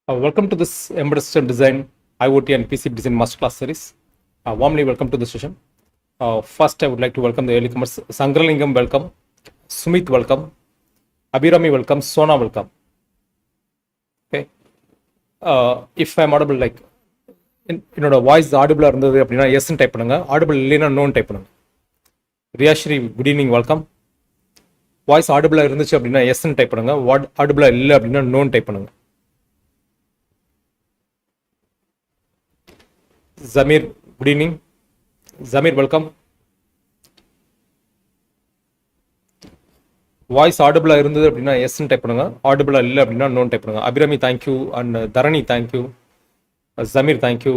Welcome to this Embedded System Design, IoT and PCB Design Masterclass series. Warmly welcome to this session. First, I would like to welcome the early comers. Sangralingam, welcome. Sumit, welcome. Abhirami, welcome. Sona, welcome. Okay. If I'm audible, like, என்னோட voice ஆடிபிளாக இருந்தது அப்படின்னா எஸ்ன்னு type பண்ணுங்க. Audible இல்லைன்னா நோன் type பண்ணுங்க. Riyashree, good evening, welcome. Voice ஆடிபிளாக இருந்துச்சு அப்படின்னா எஸ்ன்னு டைப் பண்ணுங்க. ஆடிபிளாக இல்லை அப்படின்னா நோன் டைப் பண்ணுங்க. Zamir, good evening. Zamir, welcome. Voice ஆடிபிளாக இருந்தது அப்படின்னா எஸ்ன்னு டைப் பண்ணுங்க. ஆடிபிளாக இல்லை அப்படின்னா நோன் டைப் பண்ணுங்க. Abirami, thank you. And Dharani, thank you. Zamir, thank you.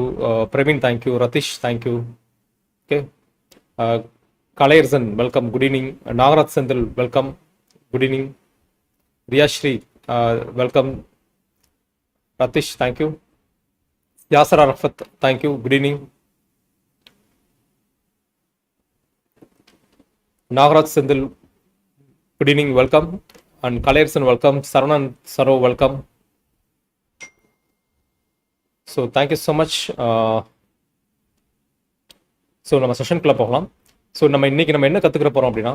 Praveen, thank you. Ratheesh, thank you. Okay. Kalaiyarasan, welcome, good evening. Nagaraj Senthil, welcome, good evening. Riyashree, welcome. Ratheesh, thank you. Yasser Arafat, thank you. Good evening. Nagaraj Sendil, good evening. Welcome. And Kalayarsan, welcome. Saranan Saro, welcome. So thank you so much. So நம்ம செஷனுக்குள்ள போகலாம். So இன்னைக்கு நம்ம என்ன கற்றுக்கிற போகிறோம் அப்படின்னா,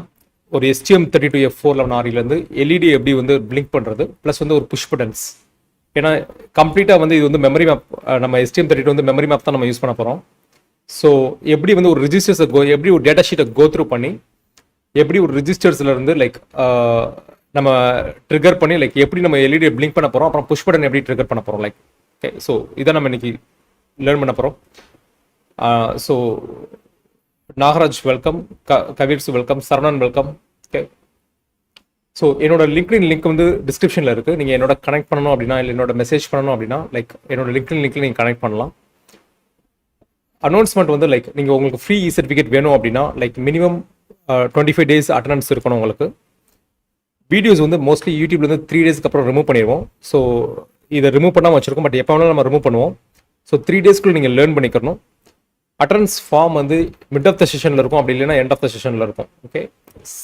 ஒரு STM32F411RE LED எப்படி பிளிங்க் பண்ணுறது, ப்ளஸ் ஒரு புஷ் பட்டன்ஸ். ஏன்னா கம்ப்ளீட்டாக இது மெமரி மேப், நம்ம STM32 மெமரி மேப் தான் நம்ம யூஸ் பண்ண போகிறோம். ஸோ எப்படி ஒரு ரிஜிஸ்டர்ஸை எப்படி ஒரு டேட்டா ஷீட்டை கோ த்ரூ பண்ணி, எப்படி ஒரு ரிஜிஸ்டர்ஸ்லேருந்து லைக் நம்ம ட்ரிகர் பண்ணி, லைக் எப்படி நம்ம எல்இடியை பிளிங்க் பண்ண போகிறோம், அப்புறம் புஷ் பட்டன் எப்படி ட்ரிகர் பண்ண போகிறோம், லைக் ஓகே. ஸோ இதை நம்ம இன்னைக்கு லேர்ன் பண்ண போகிறோம். So Nagaraj, welcome. கவிர்ஸ், welcome. Saravanan, welcome. Okay. So என்னோட லிங்க்டின் லிங்க் டிஸ்கிரிப்ஷனில் இருக்குது. நீங்கள் என்னோட கனெக்ட் பண்ணணும் அப்படின்னா, இல்லை என்னோட மெசேஜ் பண்ணணும் அப்படின்னா, லைக் என்னோட லிங்க்டின் லிங்க்கில் நீங்கள் கனெக்ட் பண்ணலாம். அனௌன்ஸ்மெண்ட் லைக் நீங்கள் உங்களுக்கு ஃப்ரீ சர்டிஃபிகேட் வேணும் அப்படின்னா, லைக் மினிமம் 25 days அட்டண்டன்ஸ் இருக்கணும் உங்களுக்கு. வீடியோஸ் மோஸ்ட்லி யூடியூப்ல 3 daysக்கு அப்புறம் ரிமூவ் பண்ணிடுவோம். ஸோ இதை ரிமூவ் பண்ணாமல் வச்சிருக்கோம், பட் எப்போ வேணாலும் நம்ம ரிமூவ் பண்ணுவோம். ஸோ 3 daysக்குள்ள நீங்கள் லேர்ன் பண்ணிக்கணும். Attendance form mid of the செஷனில் இருக்கும், அப்படி இல்லைன்னா எண்ட் ஆஃப் த செஷனில் இருக்கும். ஓகே.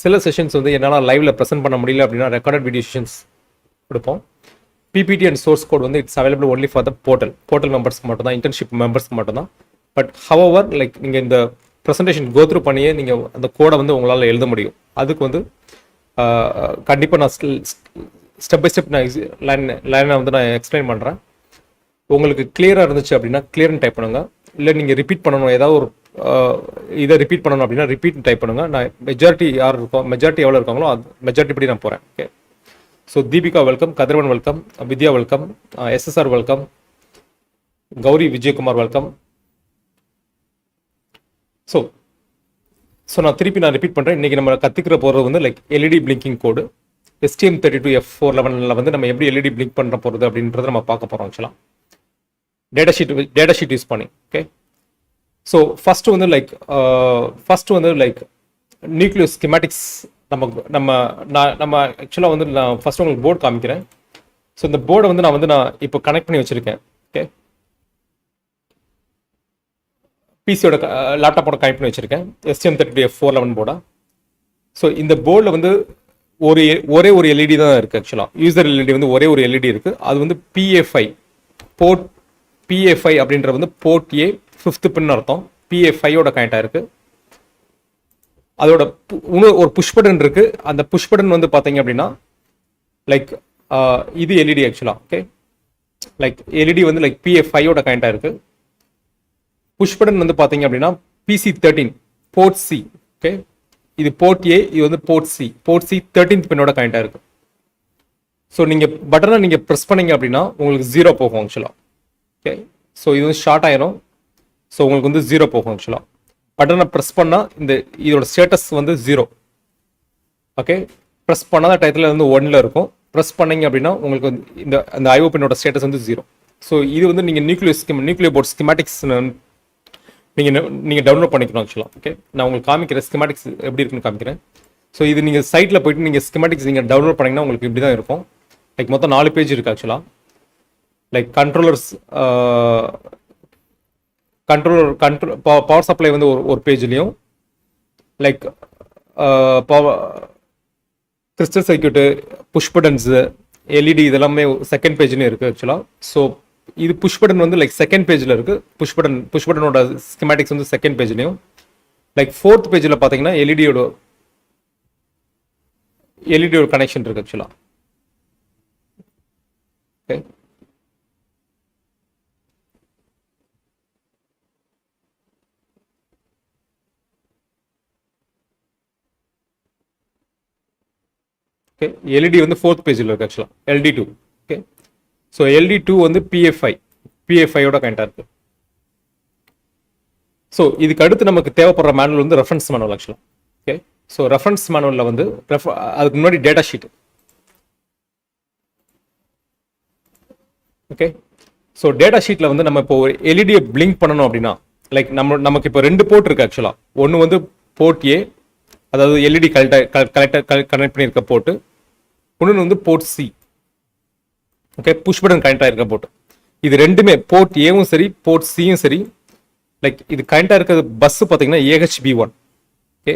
சில செஷன்ஸ் என்னால் லைவ்ல ப்ரெசென்ட் பண்ண முடியல அப்படின்னா ரெக்கார்டட் வீடியோ செஷன்ஸ் கொடுப்போம். PPT and source code it's available only for the portal மெம்பர்ஸ்க்கு மட்டும் தான், இன்டர்ன்ஷிப் மெம்பர்ஸ்க்கு மட்டும் தான். பட் ஹவவர் லைக் நீங்கள் இந்த ப்ரெசன்டேஷன் கோ த்ரூ பண்ணியே நீங்கள் அந்த கோடை உங்களால் எழுத முடியும். அதுக்கு கண்டிப்பாக நான் ஸ்டெப் பை ஸ்டெப் நான் லைனை நான் எக்ஸ்பிளைன் பண்ணுறேன். உங்களுக்கு கிளியராக இருந்துச்சு அப்படின்னா கிளியர்னு டைப் பண்ணுங்க. இல்லை நீங்கள் ரிப்பீட் பண்ணணும், ஏதாவது ஒரு இதை ரிப்பீட் பண்ணணும் அப்படின்னா ரிப்பீட் டைப் பண்ணுங்க. நான் மெஜாரிட்டி எவ்வளோ இருக்காங்களோ அது மெஜாரிட்டி படி நான் போகிறேன். Okay. So Deepika, welcome. Kathiravan, welcome. Vidya, welcome. SSR, welcome. Gauri Vijayakumar, welcome. So நான் ரிப்பீட் பண்ணுறேன். இன்றைக்கி நம்ம கற்றுக்கிற போகிறது லைக் எல்இடி பிளிங்கிங் கோடு STM32F411 நம்ம எப்படி எல்இடி பிளிங்க் பண்ண போகிறது அப்படின்றத நம்ம பார்க்க போகிறோம். ஆக்சுவலாக டேட்டா ஷீட் யூஸ் பண்ணி. Okay. So first like Nucleo schematics நம்ம ஆக்சுவலாக நான் ஃபஸ்ட்டு உங்களுக்கு போர்டு காமிக்கிறேன். ஸோ இந்த போர்டை நான் இப்போ கனெக்ட் பண்ணி வச்சுருக்கேன். ஓகே. பிசியோட லேப்டாப்போட கனெக்ட் பண்ணி வச்சுருக்கேன், STM32F411 போர்டா. ஸோ இந்த போர்டில் ஒரே ஒரு எல்இடி தான் இருக்குது. ஆக்சுவலாக யூசர் எல்இடி ஒரே ஒரு எல்இடி இருக்குது. அது PA5 போர்ட். PA5 அப்படின்ற போர்ட் A 5th பின் அர்த்தம். PA5ஓட கனெக்ட் ஆயிருக்கு. அதோட ஒரு புஷ் பட்டன் இருக்கு. அந்த புஷ் பட்டன் பார்த்தீங்க அப்படின்னா லைக் இது எல்இடி ஆக்சுவலாக. ஓகே. லைக் எல்இடி லைக் PA5ஓட கனெக்ட் ஆயிருக்கு. புஷ் பட்டன் பார்த்தீங்க அப்படின்னா PC13 போர்ட் C. ஓகே. இது போர்ட் A, இது port C. Port C 13th பின்னோட கனெக்ட் ஆயிருக்கு. ஸோ நீங்கள் பட்டனை நீங்கள் ப்ரெஸ் பண்ணீங்க அப்படின்னா உங்களுக்கு 0 போகும் ஆக்சுவலாக. ஓகே. ஸோ இது ஷார்ட் ஆயிரும். ஸோ உங்களுக்கு 0 போகும் ஆக்சுவலாக. பட்டனை ப்ரெஸ் பண்ணால் இதோட ஸ்டேட்டஸ் 0. ஓகே. ப்ரெஸ் பண்ணாத டயத்தில் 1ல் இருக்கும். ப்ரெஸ் பண்ணீங்க அப்படின்னா உங்களுக்கு அந்த ஐஓ பின்னோட ஸ்டேட்டஸ் 0. ஸோ இது நீங்கள் நியூக்ளியோ போர்ட் ஸ்கிமேட்டிக்ஸ் நீங்கள் டவுன்லோட் பண்ணிக்கணும் ஆக்சுவலாக. ஓகே. நான் உங்களுக்கு காமிக்கிறேன் ஸ்கிமேட்டிக்ஸ் எப்படி இருக்குன்னு காமிக்கிறேன். ஸோ இது நீங்கள் சைட்டில் போயிட்டு நீங்கள் ஸ்கிமேட்டிக்ஸ் நீங்கள் டவுன்லோட் பண்ணிங்கன்னா உங்களுக்கு இப்படி தான் இருக்கும். லைக் மொத்தம் 4 பேஜ் இருக்குது ஆக்சுவலாக. லைக் கண்ட்ரோலர் பவர் சப்ளை ஒரு பேஜ்லையும், like crystal circuit, push buttons, LED இதெல்லாமே செகண்ட் பேஜ்லேயும் இருக்குது ஆக்சுவலாக. ஸோ இது புஷ் பட்டன் வந்து லைக் செகண்ட் பேஜில் இருக்குது. புஷ் பட்டனோட ஸ்கிமேட்டிக்ஸ் வந்து செகண்ட் பேஜ்லேயும், லைக் ஃபோர்த் பேஜில் பார்த்தீங்கன்னா எல்இடியோட கனெக்ஷன் இருக்குது ஆக்சுவலாக. ஓகே, ஓகே, எல்இடி வந்து ஃபோர்த் பேஜில் இருக்குது ஆக்சுவலாக, LD2. ஓகே, ஸோ LD2 வந்து PA5யோட கனெக்டாக இருக்குது. ஸோ இதுக்கு அடுத்து நமக்கு தேவைப்படுற மேனுவல் வந்து ரெஃபரன்ஸ் மேனுவல் ஆக்சுவலாக. ஓகே, ஸோ ரெஃபரன்ஸ் மேனுவலில் வந்து அதுக்கு முன்னாடி data sheet. Okay, so data ஷீட்டில் வந்து நம்ம இப்போ ஒரு எல்இடியை பிளிங்க் பண்ணணும் அப்படின்னா, லைக் நமக்கு இப்போ 2 போர்ட் இருக்குது ஆக்சுவலாக. ஒன்று வந்து போர்ட் ஏ, அதாவது எல்இடி கனெக்ட் பண்ணியிருக்க போர்ட்டு. இன்னொன்று வந்து port C, okay, push button connect ஆகிருக்க போர்ட். இது ரெண்டுமே போர்ட் ஏவும் சரி போர்ட் சியும் சரி, லைக் இது கனெக்டாக இருக்கிறது பஸ் பார்த்தீங்கன்னா AHB1. Okay,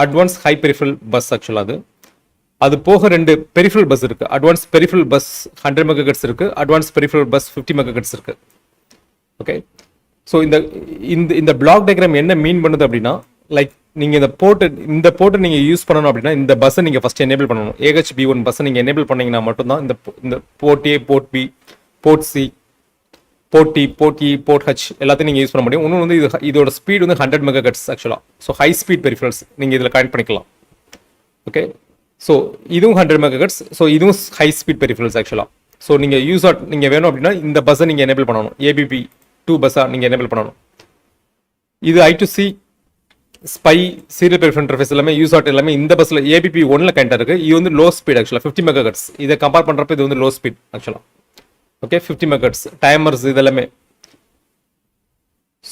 advance high peripheral bus ஆக்சுவலாக. அது போக 2 பெரிஃபரல் பஸ் இருக்குது. அட்வான்ஸ் பெரிஃபரல் பஸ் 100 மெகாஹெர்ட்ஸ் இருக்குது, அட்வான்ஸ் பெரிஃபரல் பஸ் 50 மெகாஹெர்ட்ஸ் இருக்குது. ஓகே, ஸோ இந்த பிளாக் டயக்ராம் என்ன மீன் பண்ணுது அப்படின்னா, லைக் நீங்கள் இந்த போர்ட்டை நீங்கள் யூஸ் பண்ணணும் அப்படின்னா இந்த பஸ்ஸை நீங்கள் ஃபஸ்ட் எனேபிள் பண்ணணும். AHB1 பஸ்ஸை நீங்கள் எனேபிள் பண்ணீங்கன்னா மட்டும்தான் இந்த port A, port B, port C, port D, port E, port H எல்லாத்தையும் நீங்கள் யூஸ் பண்ண முடியும். இன்னொன்று வந்து இதோட ஸ்பீட் வந்து 100 மெகாஹெர்ட்ஸ் ஆக்சுவலாக. ஸோ ஹை ஸ்பீட் பெரிஃபரல்ஸ் நீங்கள் இதில் கனெக்ட் பண்ணிக்கலாம். ஓகே, ஸோ இதுவும் 100 மெகாஹெர்ட்ஸ். ஸோ இதுவும் ஹை ஸ்பீட் பெரிஃபரல்ஸ் ஆக்சுவலாக. ஸோ நீங்கள் வேணும் அப்படின்னா இந்த பஸ்ஸை நீங்கள் எனேபிள் பண்ணணும். ABP2 பஸ்ஸாக நீங்கள் எனேபிள் பண்ணணும். இது I2C, spy, serial peripheral interface எல்லாமே யூசாட் எல்லாமே இந்த பஸ்ஸில் ABP1ல கனெக்ட் இருக்குது. இது வந்து லோ ஸ்பீட் ஆக்சுவலாக 50 மெகாஹெர்ட்ஸ். இதை கம்பேர் பண்ணுறப்ப இது வந்து லோ ஸ்பீட் ஆக்சுவலாக. ஓகே, 50 மெகாஹெர்ட்ஸ் டைமர்ஸ் இதெல்லாமே.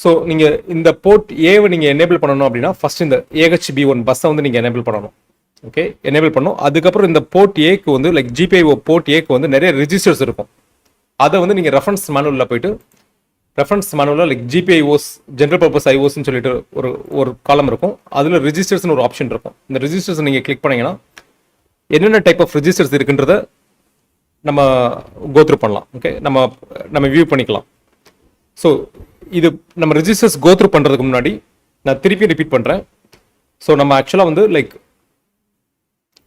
ஸோ நீங்கள் இந்த போர்ட் ஏவை நீங்கள் எனேபிள் பண்ணணும் அப்படின்னா ஃபர்ஸ்ட் இந்த AHB1 பஸ்ஸை வந்து நீங்கள் எனேபிள் பண்ணணும். ஓகே, எனேபிள் பண்ணணும். அதுக்கப்புறம் இந்த போர்ட் ஏக்கு வந்து லைக் GPIO போர்ட் ஏக்கு வந்து நிறைய ரெஜிஸ்டர்ஸ் இருக்கும். அதை வந்து நீங்கள் ரெஃபரன்ஸ் மேனுவலில் போயிட்டு ரெஃபரன்ஸ் மேனுவலில் லைக் GPIOs ஜென்ரல் பர்பஸ் ஐஓஸ்ன்னு சொல்லிட்டு ஒரு காலம் இருக்கும். அதில் ரெஜிஸ்டர்ஸ்னு ஒரு ஆப்ஷன் இருக்கும். இந்த ரெஜிஸ்டர்ஸ் நீங்கள் கிளிக் பண்ணீங்கன்னா என்னென்ன டைப் ஆஃப் ரெஜிஸ்டர்ஸ் இருக்குன்றத நம்ம கோத்ரூ பண்ணலாம். ஓகே, நம்ம வியூ பண்ணிக்கலாம். ஸோ இது நம்ம ரெஜிஸ்டர்ஸ் கோத்ரூ பண்ணுறதுக்கு முன்னாடி நான் திருப்பி ரிப்பீட் பண்ணுறேன். ஸோ நம்ம ஆக்சுவலாக வந்து லைக்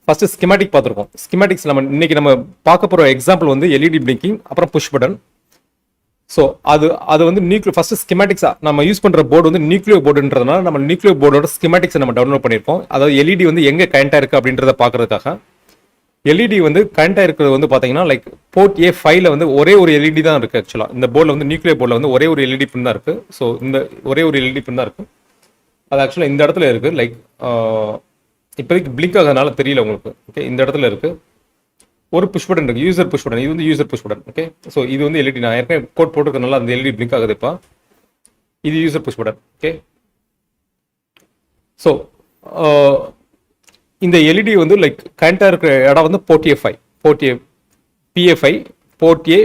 ஃபர்ஸ்ட் ஸ்கிமேட்டிக் பார்த்துருக்கோம். ஸ்கிமேட்டிக்ஸ் இன்னைக்கு நம்ம பார்க்க போகிற எக்ஸாம்பிள் வந்து எல்இடி பிளிங்கிங், அப்புறம் புஷ் பட்டன். ஸோ அது வந்து ஃபர்ஸ்ட் ஸ்கிமேட்டிக்ஸா நம்ம யூஸ் பண்ணுற போர்டு வந்து நியூக்ளியோ போர்டுன்றதுனால நம்ம நியூக்ளியோ போர்டோட ஸ்கிமேட்டிக்ஸ் நம்ம டவுன்லோட் பண்ணியிருக்கோம். அதாவது எல்இடி வந்து எங்கே கனெக்டாக இருக்குது அப்படின்றத பார்க்கறதுக்காக. எல்இடி வந்து கனெக்டாக இருக்கிறது வந்து பார்த்தீங்கன்னா லைக் போர்ட் A5ல வந்து ஒரே ஒரு எல்இடி தான் இருக்குது ஆக்சுவலாக. இந்த போர்டில் வந்து நியூக்ளியோ போர்டில் வந்து ஒரே ஒரு எல்இடி பின் தான் இருக்குது. ஸோ இந்த ஒரே ஒரு எல்இடி பின் தான் இருக்குது. அது ஆக்சுவலாக இந்த இடத்துல இருக்குது. லைக் இப்போதைக்கு பிளிங்க் ஆகிறதுனால தெரியல உங்களுக்கு. ஓகே, இந்த இடத்துல இருக்குது. ஒரு புஷ் பட்டன் இருக்குது, யூசர் புஷ் பட்டன். இது வந்து user push button. Okay, so இது வந்து எல்இடி. நான் ஏற்கனவே கோட் போட்டுருக்கனால அந்த எல்இடி பிளிங்க் ஆகுது. இப்போ இது user push button. Okay, so இந்த எல்இடி வந்து லைக் கனெக்டாக இருக்கிற இடம் வந்து port A5, PA5, port A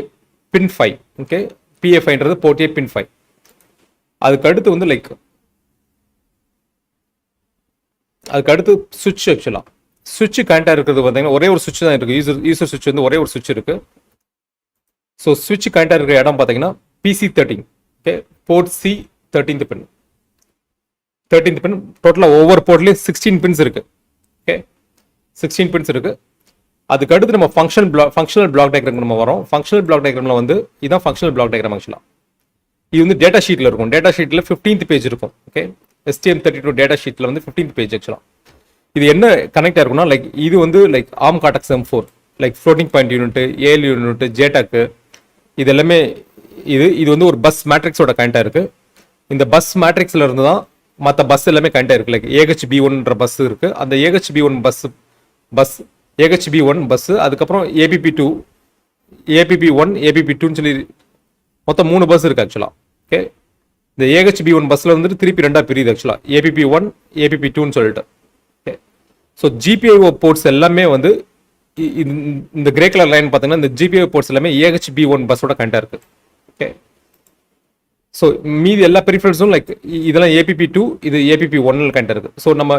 pin 5. ஓகே, PA5ன்றது போர்ட் A பின் 5. அதுக்கு அடுத்து வந்து லைக் சுவிட்ச் ஆக்சுவலாக சுவிட்ச் கனெக்டாக இருக்கிறது பார்த்தீங்கன்னா ஒரே ஒரு சுவிட்ச் தான் இருக்குது. யூசர் சுவிட்ச் வந்து ஒரே ஒரு சுவிட்ச் இருக்குது. ஸோ சுவிட்ச் கனெக்டாக இருக்கிற இடம் பார்த்தீங்கன்னா PC13. Okay, port C 13th pin. டோட்டலாக ஒவ்வொரு போர்ட்லேயும் 16 பின்ஸ் இருக்குது. ஓகே, 16 பின்ஸ் இருக்குது. அதுக்கு அடுத்து நம்ம ஃபங்க்ஷனல் பிளாக் டயக்ராம் நம்ம வரோம். ஃபங்க்ஷனல் பிளாக் டயக்ராமில் வந்து இதுதான் ஃபங்க்ஷனல் பிளாக் டயக்ராம் ஆக்சுவலாக. இது வந்து டேட்டா ஷீட்டில் இருக்கும். டேட்டா ஷீட்டில் 15th பேஜ் இருக்கும். ஓகே, STM32 டேட்டா ஷீட்டில் வந்து 15th பேஜ் ஆக்சுவலாக. இது என்ன கனெக்ட் ஆயிருக்கும்னா லைக் இது வந்து like ARM Cortex M4 like floating point unit, ALU unit, JTAG இது எல்லாமே இது வந்து ஒரு பஸ் மேட்ரிக்ஸோட கனெக்டாக இருக்குது. இந்த பஸ் மேட்ரிக்ஸில் இருந்து தான் மற்ற பஸ் எல்லாமே கனெக்ட் ஆயிருக்கு. லைக் AHB1ன்ற பஸ் இருக்குது. அந்த AHB1 பஸ் அதுக்கப்புறம் ABP2, ABP1, ABP2ன்னு சொல்லி மொத்தம் 3 பஸ் இருக்குது ஆக்சுவலாக. ஓகே, இந்த AHB1 பஸ்ஸில் வந்துட்டு திருப்பி 2ஆக பிரியுது ஆக்சுவலாக, ABP1, ABP2ன்னு சொல்லிட்டு. ஓகே, ஸோ GPIO போர்ட்ஸ் எல்லாமே வந்து இந்த கிரே கலர் லைன் பார்த்தீங்கன்னா இந்த GPIO போர்ட்ஸ் எல்லாமே AHB1 பஸ்ஸோட கனெக்டாக இருக்குது. ஓகே, ஸோ மீதி எல்லா பெரிஃபரல்ஸும் லைக் இதெல்லாம் ABP2, இது ABP1 கனெக்ட் இருக்குது. ஸோ நம்ம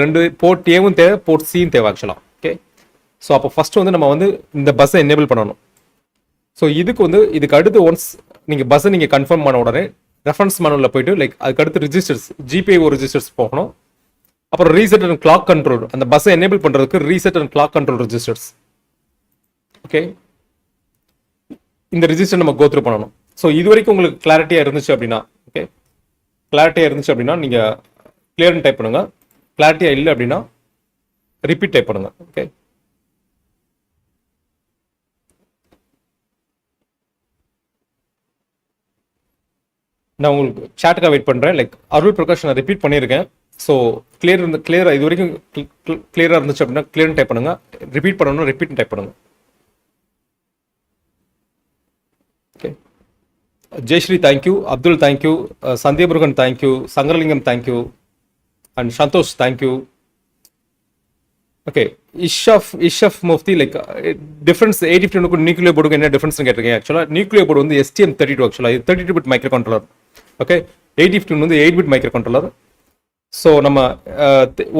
2 போர்ட் ஏவும் தேவை, போர்ட் சியும் தேவை ஆக்சுவலாக. ஓகே, ஸோ அப்போ ஃபஸ்ட்டு வந்து நம்ம வந்து இந்த பஸ்ஸை எனேபிள் பண்ணணும். ஸோ இதுக்கு அடுத்து ஒன்ஸ் நீங்கள் பஸ்ஸை நீங்கள் கன்ஃபார்ம் பண்ண உடனே ரெஃபரன்ஸ் மேனுவலில் போயிட்டு லைக் அதுக்கு அடுத்து ரிஜிஸ்டர்ஸ் ஜிபிஐஓ ரிஜிஸ்டர்ஸ் போகணும். அப்புறம் ரீசெட் அண்ட் கிளாக் கண்ட்ரோல், அந்த பஸ்ஸை எனேபிள் பண்ணுறதுக்கு reset and clock control registers. Okay, இந்த ரிஜிஸ்டர் நம்ம கோத்ரூ பண்ணணும். ஸோ இது வரைக்கும் உங்களுக்கு கிளாரிட்டியாக இருந்துச்சு அப்படின்னா, ஓகே, கிளாரிட்டியாக இருந்துச்சு அப்படின்னா நீங்கள் கிளியர்னு டைப் பண்ணுங்க. கிளாரிட்டியாக இல்லை அப்படின்னா ரிப்பீட் டைப் பண்ணுங்க. ஓகே, நான் உங்களுக்கு சேட்டுக்காக வெயிட் பண்ணுறேன். லைக் அருள் பிரகாஷ் நான் ரிப்பீட் பண்ணியிருக்கேன். ஸோ கிளியராக இது வரைக்கும் கிளியராக இருந்துச்சு அப்படின்னா கிளியர்னு டைப் பண்ணுங்க. ரிப்பீட் பண்ணணும், ரிப்பீட் டைப் பண்ணுங்க. Okay, Jayashree thank you, Abdul thank you, Sandhiyamurugan thank you, Sankaralingam thank you, and Santhosh thank you. Okay, Ishaf Mufti like difference 8051 nuclear போர்டுக்கு என்ன டிஃபரன்ஸ் கேட்டிருக்கேன். ஆக்சுவலாக நியூக்ளியர் போர்டு வந்து STM32 ஆக்சுவலாக இது 32 பிட் மைக்ரோ கண்ட்ரோலர். ஓகே, 8051 வந்து 8 பிட் மைக்ரோ கண்ட்ரோலர். ஸோ நம்ம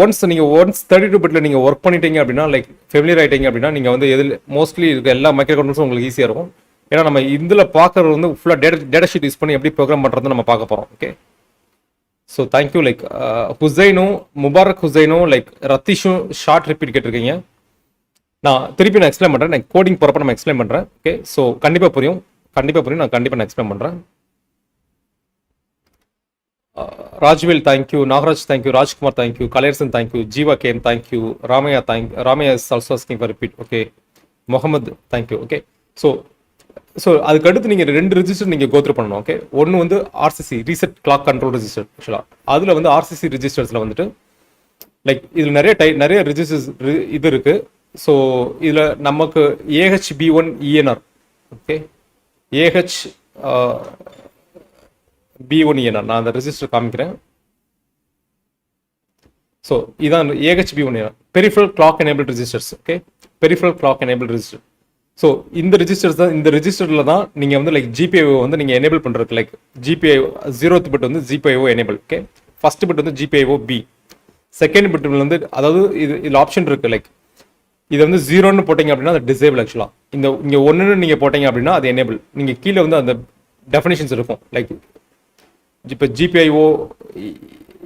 ஒன்ஸ் 32 பிட்டில் நீங்கள் ஒர்க் பண்ணிட்டீங்க அப்படின்னா லைக் ஃபெமிலியர் ஆகிட்டீங்க அப்படின்னா நீங்கள் வந்து எதில் மோஸ்ட்லி இருக்க எல்லா மைக்ரோ கண்ட்ரோல்ஸும் உங்களுக்கு ஈஸியாக இருக்கும். ஏன்னா நம்ம இதில் பார்க்குறது வந்து ஃபுல்லாக டேட்டா ஷீட் யூஸ் பண்ணி எப்படி ப்ரோக்ராம் பண்ணுறது நம்ம பார்க்க போகிறோம். Okay, so thank you. லைக் ஹுசைனும் முபாரக் ஹுசைனும் லைக் ரத்தீஷும் ஷார்ட் ரிப்பீட் கேட்டிருக்கீங்க. நான் எக்ஸ்பிளைன் பண்ணுறேன். நான் கோடிங் போகிறப்ப நம்ம எக்ஸ்பிளைன் பண்ணுறேன். ஓகே, ஸோ கண்டிப்பாக புரியும். நான் கண்டிப்பாக எக்ஸ்பிளைன் பண்ணுறேன். Rajvel thank you, Nagaraj thank you, Rajkumar thank you, Kalaiyarasan thank you, Jeeva game thank you, Ramaiah is also asking for repeat. Okay, Mohammed thank you. Okay, so அதுக்கு அடுத்து நீங்கள் 2 ரிஜிஸ்டர் நீங்கள் கோத்ரூ பண்ணணும். ஓகே, ஒன்று வந்து RCC reset clock control register. ஆக்சுவலாக அதில் வந்து RCC ரிஜிஸ்டர்ஸில் வந்துட்டு லைக் இதில் நிறைய ரிஜிஸ்டர்ஸ் இது இருக்குது. ஸோ இதில் நமக்கு AHB1 ENR, okay, AHB1 ENR நான் அந்த ரிஜிஸ்டர் காமிக்கிறேன். ஸோ இதான் AHB1 ENR peripheral clock enable registers. Okay, peripheral clock enable register. So இந்த ரிஜிஸ்டரில் தான் நீங்கள் வந்து லைக் GPIO வந்து நீங்கள் எனேபிள் பண்ணுறதுக்கு லைக் GPIO 0th பிட் வந்து GPIO enable. Okay, first bit வந்து GPIO B, செகண்ட் பிட் வந்து அதாவது இதில் ஆப்ஷன் இருக்குது. லைக் இதை வந்து 0ன்னு போட்டிங்க அப்படின்னா அது டிசேபிள். ஆக்சுவலாக இங்கே 1ன்னு நீங்கள் போட்டிங்க அப்படின்னா அது எனேபிள். நீங்கள் கீழே வந்து அந்த டெஃபினேஷன்ஸ் இருக்கும். லைக் இப்போ GPIO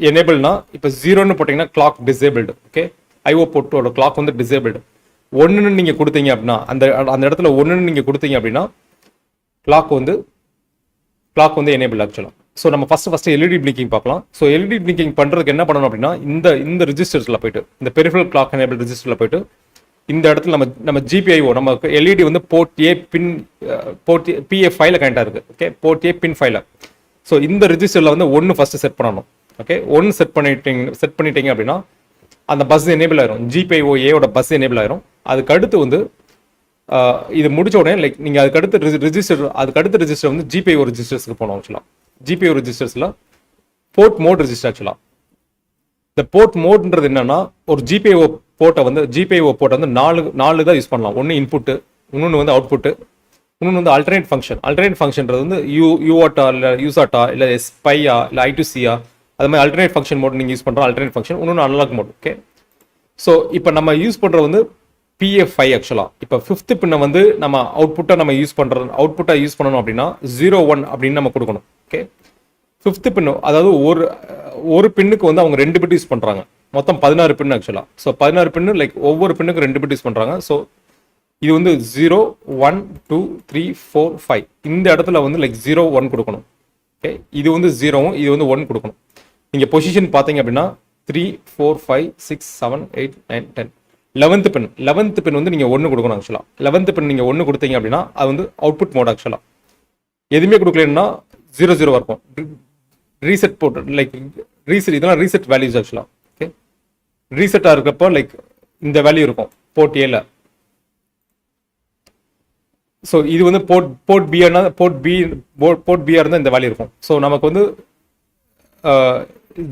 எனேபிள்னா இப்போ 0ன்னு போட்டிங்கன்னா கிளாக் டிசேபிள்டு. ஓகே, IO போர்ட்டோட கிளாக் வந்து டிசேபிள்டு. 1ன்னு நீங்கள் கொடுத்தீங்க அப்படின்னா அந்த இடத்துல 1ன்னு நீங்கள் கொடுத்தீங்க அப்படின்னா கிளாக் வந்து எனேபிள் ஆக்சுவலாக. ஸோ நம்ம ஃபஸ்ட்டு LED பிளிங்கிங் பார்க்கலாம். ஸோ LED பிளிங்கிங் பண்ணுறதுக்கு என்ன பண்ணணும் அப்படின்னா இந்த ரிஜிஸ்டர்ஸில் போயிட்டு இந்த பெரிஃபரல் கிளாக் எனேபிள் ரிஜிஸ்டரில் போயிட்டு இந்த இடத்துல நம்ம GPIO நமக்கு LED வந்து போர்ட் A PA5 கனெக்டாக இருக்குது. Okay, port A pin 5. So இந்த ரிஜிஸ்டரில் வந்து 1 ஃபஸ்ட்டு செட் பண்ணணும். ஓகே, 1 செட் பண்ணிட்டீங்க அப்படின்னா அந்த பஸ் எனேபிள் ஆயிரும். GPIO ஏவோட பஸ் எனேபிள் ஆயிரும். அதுக்கு அடுத்து வந்து இது முடிச்ச உடனே லைக் நீங்கள் அதுக்கு அடுத்த ரிஜிஸ்டர் வந்து GPIO ரிஜிஸ்டர்ஸ்க்கு போகணும். ஆக்சுவலாக GPIO ரிஜிஸ்டர்ஸில் போர்ட் மோட் ரிஜிஸ்டர். ஆக்சுவலாக இந்த போர்ட் மோட்ன்றது என்னன்னா ஒரு GPIO போர்ட்டை வந்து 4 தான் யூஸ் பண்ணலாம். ஒன்று இன்புட்டு, இன்னொன்று வந்து அவுட்புட்டு, இன்னொன்று வந்து அல்டர்னேட் ஃபங்க்ஷன்றது வந்து UARTA இல்லை USARTA இல்லை SPIA இல்லை I2C அது மாதிரி அல்டர்னேட் ஃபங்க்ஷன் மோட் நீங்கள் யூஸ் பண்ணுற அல்டர்னேட் ஃபங்க்ஷன், இன்னொன்று அனலாக் மோட். ஓகே, ஸோ இப்போ நம்ம யூஸ் பண்ணுறது வந்து PA5 ஆக்சுவலாக. இப்போ 5th பின்னை வந்து நம்ம அவுட்புட்டாக யூஸ் பண்ணணும் அப்படின்னா 01 அப்படின்னு நம்ம கொடுக்கணும். ஓகே, 5th பின்னு அதாவது ஒரு பின்னுக்கு வந்து அவங்க 2 பிட் யூஸ் பண்ணுறாங்க. மொத்தம் 16 பின் ஆக்சுவலாக. ஸோ 16 பின்னு லைக் ஒவ்வொரு பின்னுக்கு 2 பிட் யூஸ் பண்ணுறாங்க. ஸோ இது வந்து 0 1 2 3 4 5 இந்த இடத்துல வந்து லைக் 0 1 கொடுக்கணும். ஓகே, இது வந்து 0வும் இது வந்து 1 கொடுக்கணும். நீங்கள் பொசிஷன் பார்த்தீங்க அப்படின்னா 3 4 5 6 7 8 9 10 11th பின் வந்து நீங்கள் 1 கொடுக்கணும். ஆக்சுவலாக 11th பின் நீங்கள் 1 கொடுத்தீங்க அப்படின்னா அது வந்து அவுட்புட் மோட். ஆக்சுவலாக எதுவுமே கொடுக்கலன்னா 0 இருக்கும். ரீசெட் போட்டு லைக் இதெல்லாம் ரீசெட் வேல்யூஸ். ஆக்சுவலாக ஓகே, ரீசெட்டாக இருக்கப்போ லைக் இந்த வேல்யூ இருக்கும் போர்ட் ஏல. ஸோ இது வந்து போர்ட் பியாக இருந்தால் இந்த வேல்யூ இருக்கும். ஸோ நமக்கு வந்து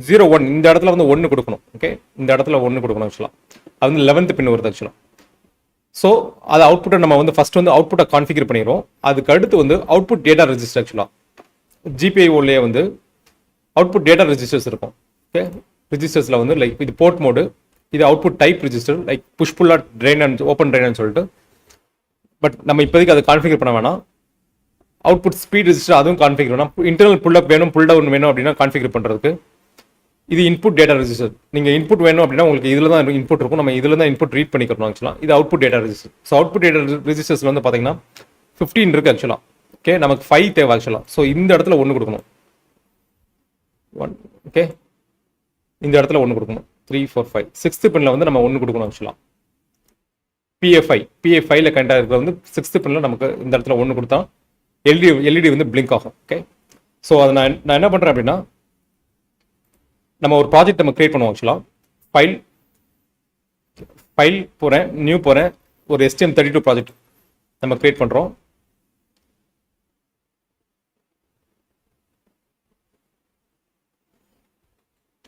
01 இந்த இடத்துல வந்து 1 கொடுக்கணும். ஓகே, இந்த இடத்துல 1 கொடுக்கணும். ஆக்சுவலாக அது வந்து 11th பின் வருது. ஆக்சுவலாக ஸோ அது அவுட்புட்டை நம்ம வந்து ஃபர்ஸ்ட் வந்து அவுட்புட்டை கான்ஃபிகர் பண்ணிடுவோம். அதுக்கு அடுத்து வந்து அவுட்புட் டேட்டா ரெஜிஸ்டர். ஆக்சுவலாக GPIOலேயே வந்து அவுட்புட் டேட்டா ரெஜிஸ்டர்ஸ் இருக்கும். ஓகே, ரிஜிஸ்டர்ஸில் வந்து லைக் இது போர்ட் மோடு, இது output type register, like push புல்லா ட்ரெயின் அண்ட் ஓப்பன் ட்ரெயின் சொல்லிட்டு. பட் நம்ம இப்போதைக்கு அதை கான்ஃபிகர் பண்ண வேணாம். அவுட்புட் ஸ்பீட் ரிஜிஸ்டர் அதுவும் கான்ஃபிகர் வேணும். இன்டர்னல் புல் அப் வேணும், புல் டவுன் வேணும் அப்படின்னா கான்ஃபிகர் பண்ணுறதுக்கு. இது இன்புட் டேட்டா ரெஜிஸ்டர். நீங்கள் இன்புட் வேணும் அப்படின்னா உங்களுக்கு இதில் தான் இன்புட் இருக்கும். நம்ம இதில் தான் இன்புட் ரீட் பண்ணிக்கிறோம் ஆக்சுவலாக. இது அவுட்புட் டேட்டா ரெஜிஸ்டர். ஸோ அவுட்புட் டேட்டா ரெஜிஸ்டர்ஸில் வந்து பார்த்தீங்கன்னா 15 இருக்குது ஆக்சுவலாக. ஓகே, நமக்கு 5 தேவை ஆக்சுவலாக. ஸோ இந்த இடத்துல 1 கொடுக்கணும். 1 ஓகே, இந்த இடத்துல 1 கொடுக்கணும். 3 4 5 6th பின்ல வந்து நம்ம 1 கொடுக்கணும் ஆக்சுவலாக. PA5ல கரெக்டாக இருக்கிறது வந்து 6th பின்ல நமக்கு இந்த இடத்துல 1 கொடுத்தா எல்இடி வந்து பிளிங்க் ஆகும். ஓகே, ஸோ அதை நான் என்ன பண்ணுறேன் அப்படின்னா, நம்ம ஒரு ப்ராஜெக்ட் நம்ம கிரியேட் பண்ணுவோம் ஆக்சுவலாக. ஃபைல் போகிறேன், நியூ போகிறேன், ஒரு STM32 ப்ராஜெக்ட் நம்ம கிரியேட் பண்ணுறோம்.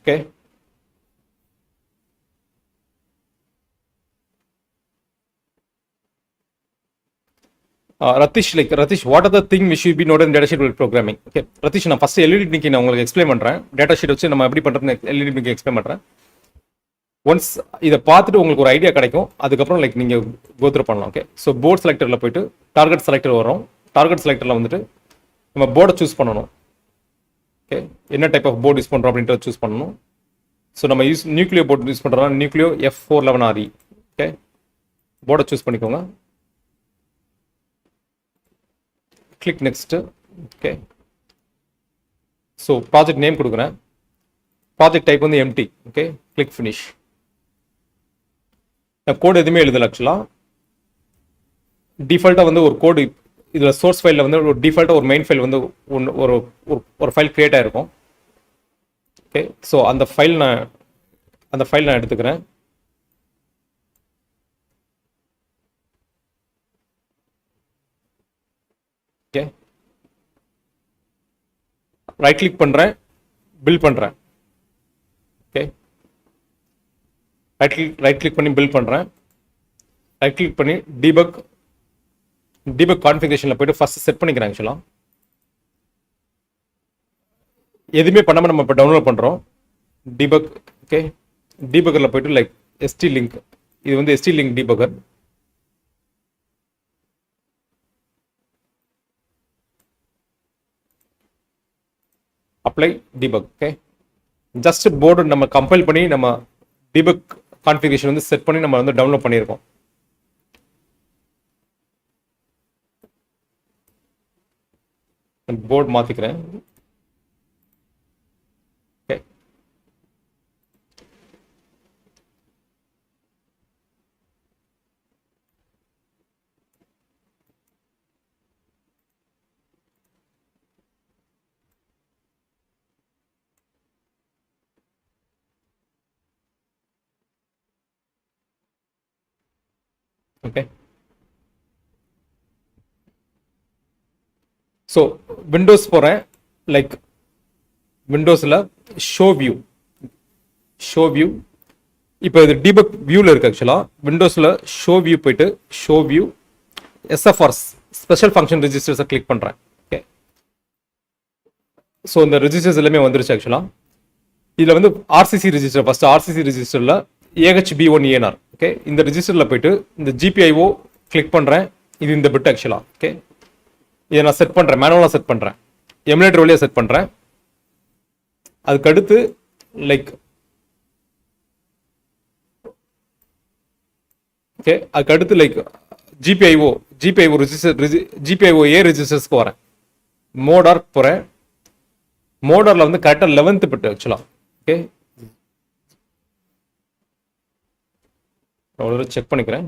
Okay, Ratish, what are the things which should be noted in datasheet while programming? Okay, Ratish, நான் ஃபர்ஸ்ட் எல்இடி பிளிங்கிங் நான் உங்களுக்கு எக்ஸ்பிளைன் பண்ணுறேன். டேட்டா ஷீட் வச்சு நம்ம எப்படி பண்ணுறது எல்இடி பிளிங்கிங் எக்ஸ்பிளைன் பண்ணுறேன். ஒன்ஸ் இதை பார்த்துட்டு உங்களுக்கு ஒரு ஐடியா கிடைக்கும். அதுக்கப்புறம் லைக் நீங்கள் கோத்ரூ பண்ணலாம். ஓகே, ஸோ போர்ட் செலக்டரில் போயிட்டு டார்கெட் செலக்டர் வரும். டார்கெட் செலக்டரில் வந்துட்டு நம்ம போர்டை சூஸ் பண்ணணும். ஓகே, என்ன டைப் ஆஃப் போர்டு யூஸ் பண்ணுறோம் அப்படின்றத சூஸ் பண்ணணும். ஸோ நம்ம நியூக்ளியோ போர்டு யூஸ் பண்ணுறோம்னா நியூக்ளியோ F411RE. ஓகே, போர்டை சூஸ் பண்ணிக்கோங்க. Click next. Okay, so project name கொடுக்குறேன். ப்ராஜெக்ட் டைப் வந்து எம்டி. Okay, click finish. நான் கோடு எதுவுமே எழுதல ஆக்சுவலாக. டிஃபால்ட்டாக வந்து ஒரு கோடு இதில் சோர்ஸ் ஃபைலில் வந்து ஒரு டிஃபால்ட்டாக ஒரு மெயின் ஃபைல் வந்து ஒரு ஃபைல் கிரியேட் ஆகிருக்கும். ஓகே, ஸோ அந்த ஃபைல் நான் எடுத்துக்கிறேன். ஓகே, ரைட் கிளிக் பண்ணுறேன், பில்ட் பண்ணுறேன். ஓகே, ரைட் கிளிக் பண்ணி பில்ட் பண்ணுறேன். ரைட் கிளிக் பண்ணி டீபக் கான்ஃபிகரேஷனில் போய்ட்டு ஃபர்ஸ்ட் செட் பண்ணிக்கிறேன் ஆக்சுவலாக. எதுவுமே பண்ணாமல் நம்ம இப்போ டவுன்லோட் பண்ணுறோம். டீபக். ஓகே, டீபக்கரில் போய்ட்டு லைக் ST லிங்க், இது வந்து ST link debugger. Apply debug. Okay, just board நம்ம கம்பைல் பண்ணி நம்ம டீபக் கான்ஃபிகரேஷன் வந்து செட் பண்ணி நம்ம வந்து டவுன்லோட் பண்ணியிருக்கோம். போர்டு மாற்றிக்கிறேன். Okay, okay. ஸோ விண்டோஸ் போகிறேன். லைக் விண்டோஸில் ஷோ வியூ. இப்போ இது டீபக் வியூவில் இருக்குது ஆக்சுவலாக. விண்டோஸில் ஷோ வியூ போயிட்டு show view SFRs special function ரெஜிஸ்டர்ஸை கிளிக் பண்ணுறேன். ஓகே, ஸோ இந்த ரெஜிஸ்டர்ஸ் எல்லாமே வந்துருச்சு ஆக்சுவலாக. இதில் வந்து RCC ரெஜிஸ்டர், ஃபஸ்ட்டு RCC ரெஜிஸ்டரில் AHB1ENR. ஓகே, இந்த ரெஜிஸ்டரில் போயிட்டு இந்த GPIO கிளிக் பண்ணுறேன். இது இந்த பிட் ஆக்சுவலாக. ஓகே, இதை நான் செட் பண்ணுறேன், மேனுவலாக செட் பண்ணுறேன், எமுலேட்டர் வழியாக செட் பண்ணுறேன். அதுக்கடுத்து லைக் ஓகே, அதுக்கடுத்து லைக் GPIO GPIO ரெஜிஸ்டர்ஸ்க்கு வரேன். மோடார் போகிறேன். மோடாரில் வந்து கரெக்டாக 11th பிட் ஆக்சுவலாக. ஓகே, அவ்வளோ செக் பண்ணிக்கிறேன்.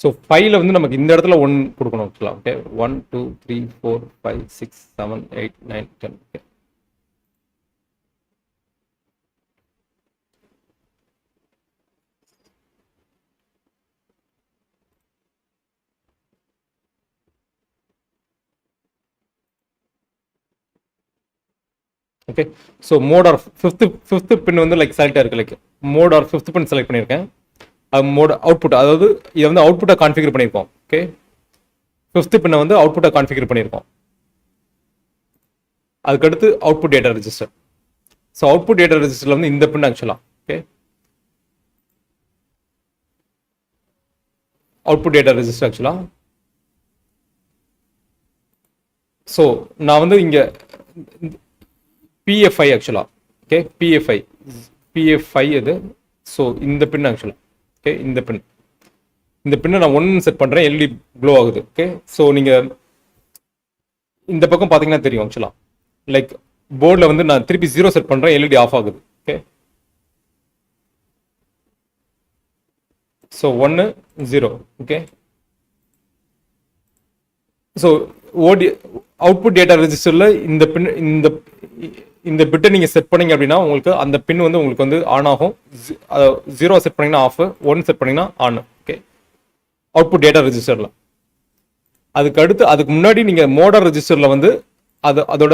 ஸோ ஃபைவ்ல வந்து நமக்கு இந்த இடத்துல 1 கொடுக்கணும் ஆக்சுவலாக. Okay, 1 2 3 4 5 6 7 8 9 10. Okay, okay. So mode R fifth pin வந்து லைக் செலக்டாக இருக்குது. Like mode R fifth pin select பண்ணியிருக்கேன். அது மோட் அவுட்புட், அதாவது இதை வந்து அவுட்புட்டை கான்ஃபிகர் பண்ணியிருக்கோம். ஓகே, ஃபிஃப்த் பின்னை வந்து அவுட்புட்டை கான்ஃபிகர் பண்ணியிருக்கோம். அதுக்கடுத்து அவுட்புட் டேட்டா ரெஜிஸ்டர். ஸோ அவுட்புட் டேட்டா ரெஜிஸ்டரில் வந்து இந்த பின் ஆக்சுவலாக. ஓகே, அவுட்புட் டேட்டா ரெஜிஸ்டர் ஆக்சுவலாக. ஸோ நான் வந்து இங்கே பிஎஃப்ஐ ஆக்சுவலாக. ஓகே, பிஎஃப்ஐ இது. ஸோ இந்த பின் ஆக்சுவலாக. ஓகே, இந்த பின்னை நான் 1 செட் பண்ணுறேன். எல்இடி க்ளோ ஆகுது. ஓகே, ஸோ நீங்கள் இந்த பக்கம் பார்த்தீங்கன்னா தெரியும் ஆக்சுவலாக. லைக் போர்டில் வந்து நான் திருப்பி 0 செட் பண்ணுறேன், எல்இடி ஆஃப் ஆகுது. Okay, so 1 0. Okay, so output data ரெஜிஸ்டரில் இந்த பிட்டை நீங்கள் செட் பண்ணீங்க அப்படின்னா உங்களுக்கு அந்த பின் வந்து உங்களுக்கு வந்து ஆன் ஆகும். 0 செட் பண்ணிங்கன்னா ஆஃப், 1 செட் பண்ணிங்கன்னா ஆன். ஓகே, அவுட்புட் டேட்டா ரெஜிஸ்டரில். அதுக்கு முன்னாடி நீங்கள் மோடார் ரெஜிஸ்டரில் வந்து அதோட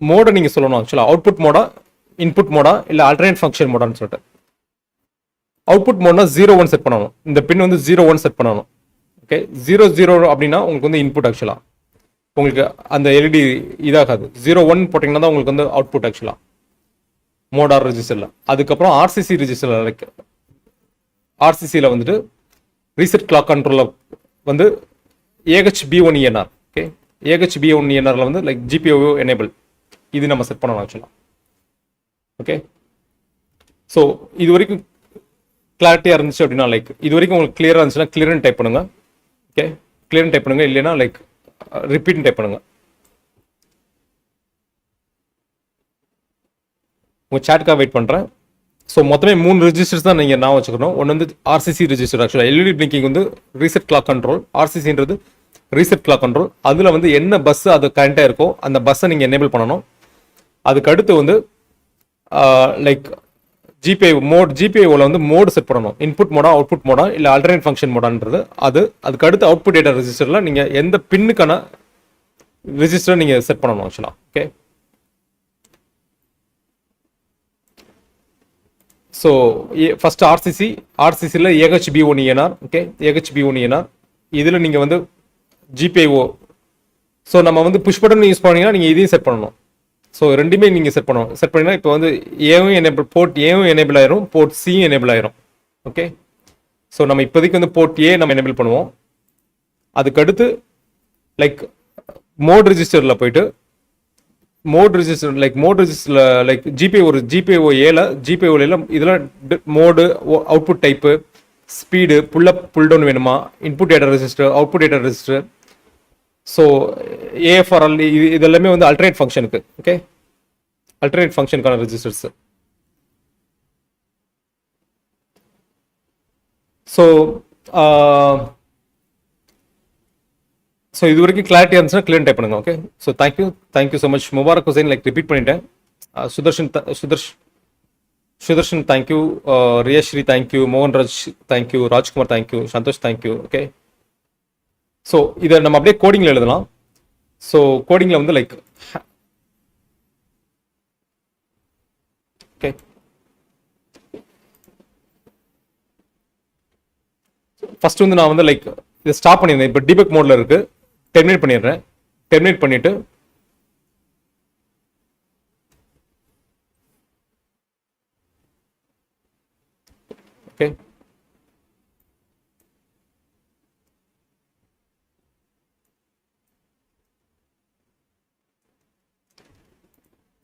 மோடை நீங்கள் சொல்லணும் ஆக்சுவலாக. அவுட்புட் மோடா, இன்புட் மோடா, இல்லை ஆல்டர்னேட் ஃபங்க்ஷன் மோடான்னு சொல்லிட்டு. அவுட்புட் மோட்னா 0 1 செட் பண்ணணும். இந்த பின் வந்து 0 1 செட் பண்ணணும். ஓகே, 0 0 அப்படின்னா உங்களுக்கு வந்து இன்புட் ஆக்சுவலாக. உங்களுக்கு அந்த எல்இடி இதாகாது. 0 1 போட்டிங்கன்னா தான் உங்களுக்கு வந்து அவுட்புட் ஆக்சுவலாக மோடார் ரெஜிஸ்டரில். அதுக்கப்புறம் ஆர்சிசி ரெஜிஸ்டரில், லைக் ஆர்சிசியில் வந்துட்டு ரீசெட் கிளாக் கண்ட்ரோலில் வந்து AHB1ENR. ஓகே, AHB1ENRல வந்து லைக் GPIO எனேபிள் இது நம்ம செட் பண்ணணும் ஆக்சுவலாக. ஓகே, ஸோ இது வரைக்கும் கிளாரிட்டியாக இருந்துச்சு அப்படின்னா, லைக் இது வரைக்கும் உங்களுக்கு கிளியராக இருந்துச்சுன்னா கிளியர்னு டைப் பண்ணுங்க. ஓகே, கிளியர்னு டைப் பண்ணுங்க. இல்லைன்னா லைக் ரிப்பீட்னு டைப் பண்ணுங்க. உங்கள் சேட்டுக்காக வெயிட் பண்ணுறேன். ஸோ மொத்தமே 3 ரெஜிஸ்டர்ஸ் தான் நீங்கள் நான் வச்சுக்கணும். ஒன்று வந்து ஆர்சிசி ரெஜிஸ்டர் ஆக்சுவலாக. எல்இடி பிளிங்கிங் வந்து ரீசெட் கிளாக் கண்ட்ரோல். ஆர்சிசின்றது ரீசெட் கிளாக் கண்ட்ரோல். அதில் வந்து என்ன பஸ் அது கரண்ட்டாக இருக்கோ அந்த பஸ்ஸை நீங்கள் எனேபிள் பண்ணணும். அதுக்கு அடுத்து வந்து லைக் ஜிபிஐஓவில் வந்து மோடு செட் பண்ணணும். இன்புட் மோடா, அவுட்புட் மோடா, இல்லை ஆல்டர்னேட் ஃபங்க்ஷன் மோடான்றது அதுக்கு அடுத்து அவுட்புட் டேட்டா ரெஜிஸ்டரில் நீங்கள் எந்த பின்னுக்கான ரெஜிஸ்டரை நீங்கள் செட் பண்ணணும் ஆக்சுவலாக. ஓகே, ஸோ ஃபர்ஸ்ட் ஆர்சிசியில் AHB1ENR. ஓகே, AHB1ENR இதில் நீங்கள் வந்து GPIO. ஸோ நம்ம வந்து புஷ் பட்டன் யூஸ் பண்ணீங்கன்னா நீங்கள் இதையும் செட் பண்ணணும். ஸோ ரெண்டுமே நீங்கள் செட் பண்ணிங்கன்னா இப்போ வந்து போர்ட் ஏவும் எனேபிள் ஆயிரும், போர்ட் சியும் எனேபிள் ஆயிரும். ஓகே, ஸோ நம்ம இப்போதைக்கு வந்து போர்ட் ஏ நம்ம எனேபிள் பண்ணுவோம். அதுக்கடுத்து லைக் மோட் ரெஜிஸ்டரில் போயிட்டு மோட் ரெஜிஸ்டரில் லைக் GPIO இதில் mode, output type, speed, pullup pull down வேணுமா, input data register, output data register. So AFRL இது எல்லாமே வந்து அல்டர்னேட் ஃபங்க்ஷனுக்கு. ஓகே, அல்டர்னேட் ஃபங்க்ஷனுக்கான ரெஜிஸ்டர்ஸ். ஸோ இது வரைக்கும் கிளாரிட்டியாக இருந்துச்சுன்னா கிளியர் டைப் பண்ணுங்க. Okay, so thank you so much. Mubarak Hussain like repeat பண்ணிட்டேன். Sudharshan thank you, Riyasri thank you, Mohanraj thank you, Rajkumar thank you, Santhosh thank you. Okay, so இதை நம்ம அப்படியே கோடிங்கில் எழுதலாம். ஸோ கோடிங்கில் வந்து லைக் ஓகே, ஃபர்ஸ்ட் வந்து நான் வந்து லைக் இதை ஸ்டாப் பண்ணியிருந்தேன். இப்போ டிபக் மோடில் இருக்கு. டெர்மினேட் பண்ணிடுறேன். டெர்மினேட் பண்ணிட்டு ஓகே,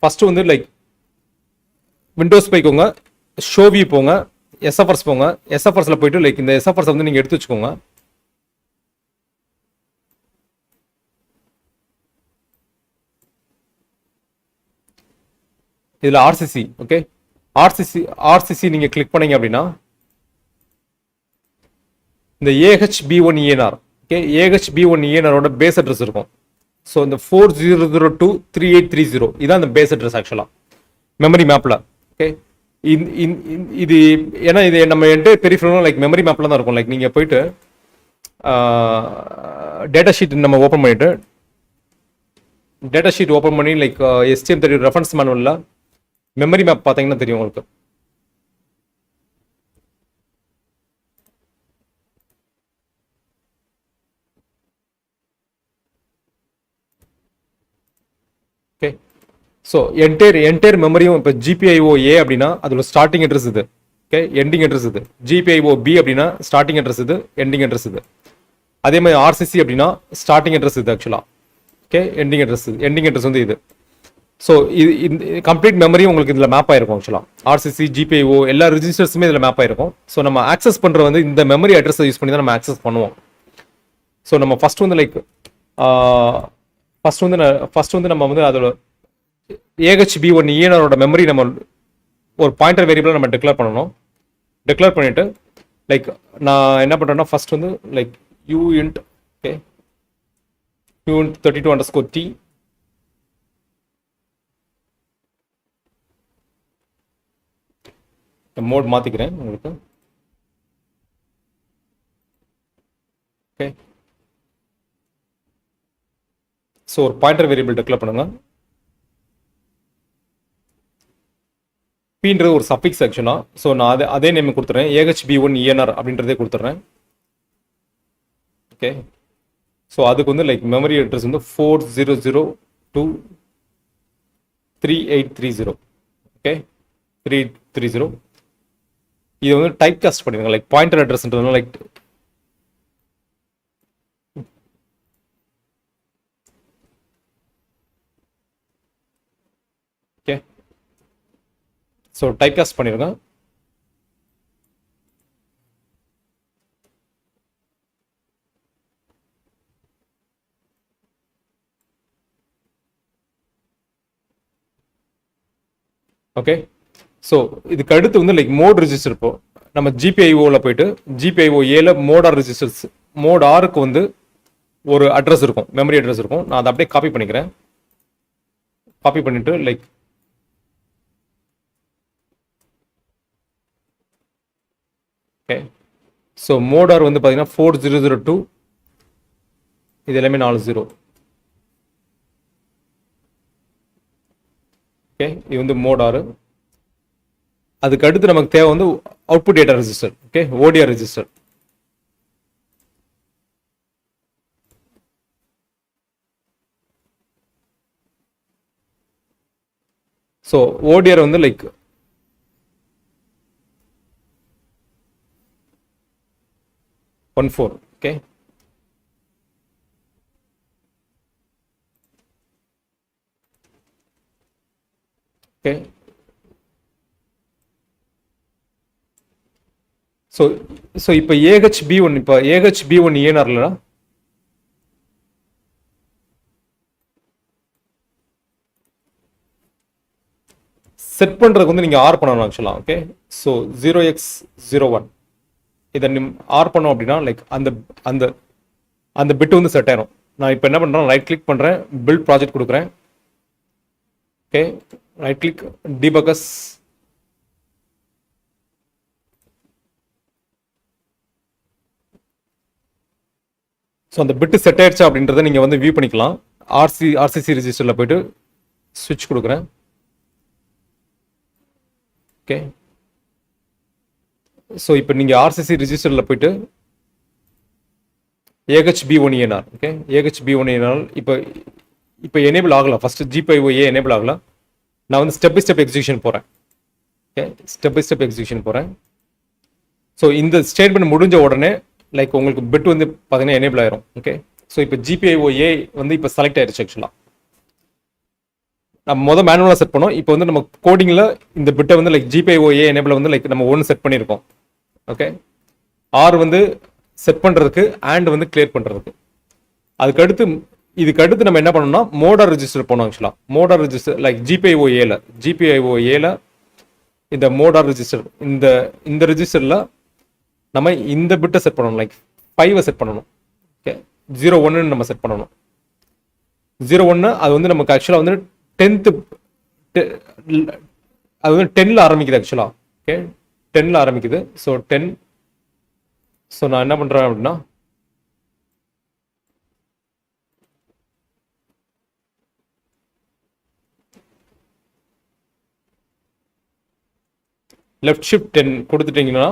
ஃபர்ஸ்ட் வந்து லைக் விண்டோஸ் போய்க்கோங்க, ஷோவி போங்க, எஸ்எஃப்ஆர்ஸ் போங்க. எஸ்எஃப்ஆர்ஸில் போயிட்டு லைக் இந்த எஸ்எஃப்ஆர்ஸ் வந்து நீங்கள் எடுத்து வச்சுக்கோங்க. இதில் ஆர்சிசி. ஓகே, ஆர்சிசி நீங்கள் கிளிக் பண்ணீங்க அப்படின்னா இந்த AHB1ENR. ஓகே, AHB1ENRோட பேஸ் அட்ரஸ் இருக்கும். ஸோ இந்த 40023830 இதான் அந்த பேஸ் அட்ரஸ் ஆக்சுவலாக மெமரி மேப்பில். ஓகே, இது ஏன்னா இது நம்ம என்டையர் பெரிஃபரலும் லைக் மெமரி மேப்பில் தான் இருக்கும். லைக் நீங்கள் போயிட்டு டேட்டா ஷீட் நம்ம ஓப்பன் பண்ணிட்டு டேட்டா ஷீட் ஓப்பன் பண்ணி லைக் STM32 ரெஃபரன்ஸ் மேனுவலில் மெமரி மேப் பார்த்தீங்கன்னா தெரியும் உங்களுக்கு. ஓகே, ஸோ என்டையர் மெமரியும் இப்போ GPIO A அப்படின்னா அதோட ஸ்டார்டிங் அட்ரஸ் இது. ஓகே, எண்டிங் அட்ரஸ் இது. GPIO B அப்படின்னா ஸ்டார்டிங் அட்ரஸ் இது, எண்டிங் அட்ரஸ் இது. அதே மாதிரி RCC அப்படின்னா ஸ்டார்டிங் அட்ரஸ் இது ஆக்சுவலாக. ஓகே, எண்டிங் அட்ரஸ் வந்து இது. ஸோ இந்த கம்ப்ளீட் மெமரியும் உங்களுக்கு இதில் மேப் ஆயிருக்கும் ஆக்சுவலாக. RCC GPIO எல்லா ரிஜிஸ்டர்ஸுமே இதில் மேப் ஆயிருக்கும். ஸோ நம்ம ஆக்சஸ் பண்ணுற வந்து இந்த மெமரி அட்ரஸை யூஸ் பண்ணி தான் நம்ம ஆக்சஸ் பண்ணுவோம். ஸோ நம்ம ஃபர்ஸ்ட் வந்து லைக் ஃபர்ஸ்ட் வந்து நம்ம வந்து அதோட AHB1 ENRோட மெமரி நம்ம ஒரு பாயிண்டர் வேரியபிளை நம்ம டிக்ளேர் பண்ணணும். டிக்ளேர் பண்ணிட்டு லைக் நான் என்ன பண்ணுறேன்னா ஃபர்ஸ்ட் வந்து like uint okay uint 32_t mode மாற்றிக்கிறேன் உங்களுக்கு. ஓகே, ஸோ ஒரு பாயிண்டர் வேரியபிள் டிக்ளேர் பண்ணுங்க. பீன்றது ஒரு சஃபிக்ஸ் ஆக்சுவலாக. ஸோ நான் அதே நேம் கொடுத்துறேன், AHB1 ENR அப்படின்றதே கொடுத்துட்றேன். ஓகே, ஸோ அதுக்கு வந்து லைக் மெமரி அட்ரஸ் வந்து 400233830. ஓகே, 330. இது வந்து டைப் காஸ்ட் பண்ணிடுங்க லைக் பாயிண்டர் அட்ரஸ்ன்றதுனால like okay, so type cast பண்ணிடுங்க. ஓகே, ஸோ இதுக்கு அடுத்து வந்து லைக் மோட் ரிஜிஸ்டர். இப்போ நம்ம GPIOவில் போயிட்டு GPIO Aல மோட் ஆர் ரிஜிஸ்டர்ஸ், மோட் ஆருக்கு வந்து ஒரு அட்ரஸ் இருக்கும், மெமரி அட்ரஸ் இருக்கும். நான் அதை அப்படியே காப்பி பண்ணிக்கிறேன். காப்பி பண்ணிட்டு like okay, so mode R வந்து பார்த்தீங்கன்னா 4002, இது எல்லாமே 40. ஓகே, இது வந்து மோட் ஆர். அதுக்கு அடுத்து நமக்கு தேவை வந்து output data register. Okay, ODR register. So ODR வந்து like one four. Okay, okay, so இப்போ AHB1 ENRல செட் பண்ணுறதுக்கு வந்து நீங்கள் ஆர் பண்ணணும் ஆக்சுவலாக. ஓகே, ஸோ 0x01 இதை ஆர் பண்ணோம் அப்படின்னா லைக் அந்த அந்த அந்த பிட்டு வந்து செட் ஆயிரும். நான் இப்போ என்ன பண்ணுறேன், ரைட் கிளிக் பண்ணுறேன், பில்ட் ப்ராஜெக்ட் கொடுக்குறேன். Okay, right click, debug as. So அந்த பிட்டு செட் ஆயிடுச்சா அப்படின்றத நீங்கள் வந்து வியூ பண்ணிக்கலாம். RCC ரெஜிஸ்டரில் போயிட்டு ஸ்விட்ச் கொடுக்குறேன். ஓகே, ஸோ இப்போ நீங்கள் RCC ரெஜிஸ்டரில் போயிட்டு AHB1 ENR. Okay, AHB1 ENR இப்போ எனேபிள் ஆகலாம். ஃபர்ஸ்ட் GPIO A எனேபிள் ஆகலாம். நான் வந்து ஸ்டெப் பை ஸ்டெப் எக்ஸிக்யூஷன் போகிறேன். Okay, step by step execution போகிறேன். ஸோ இந்த ஸ்டேட்மெண்ட் முடிஞ்ச உடனே லைக் உங்களுக்கு பிட் வந்து பார்த்தீங்கன்னா எனேபிள் ஆயிரும். ஓகே, ஸோ இப்போ GPIO A வந்து இப்போ செலக்ட் ஆயிடுச்சு ஆக்சுவலாக. நம்ம மொதல் மேனுவலாக செட் பண்ணோம். இப்போ வந்து நம்ம கோடிங்கில் இந்த பிட்டை வந்து லைக் GPIO A எனேபிள் வந்து லைக் நம்ம ஒன்று செட் பண்ணியிருக்கோம். ஓகே, ஆர் வந்து செட் பண்ணுறதுக்கு, அண்ட் வந்து கிளியர் பண்ணுறதுக்கு. இதுக்கு அடுத்து நம்ம என்ன பண்ணோம்னா மோடார் ரெஜிஸ்டர் பண்ணோம் ஆக்சுவலாக. மோடார் ரெஜிஸ்டர் லைக் GPIO Aல இந்த மோடார் ரெஜிஸ்டர், இந்த ரெஜிஸ்டரில் நம்ம இந்த பிட்டை செட் பண்ணணும், லைக் 5 செட் பண்ணணும். ஓகே, 01 நம்ம செட் பண்ணணும். 01 அது வந்து நமக்கு ஆக்சுவலாக வந்து 10th, அது வந்து 10ல் ஆரம்பிக்குது ஆக்சுவலாக. ஓகே, 10ல் ஆரம்பிக்குது. ஸோ 10. ஸோ நான் என்ன பண்ணுறேன் அப்படின்னா லெஃப்ட் ஷிஃப்ட் 10 கொடுத்துட்டீங்கன்னா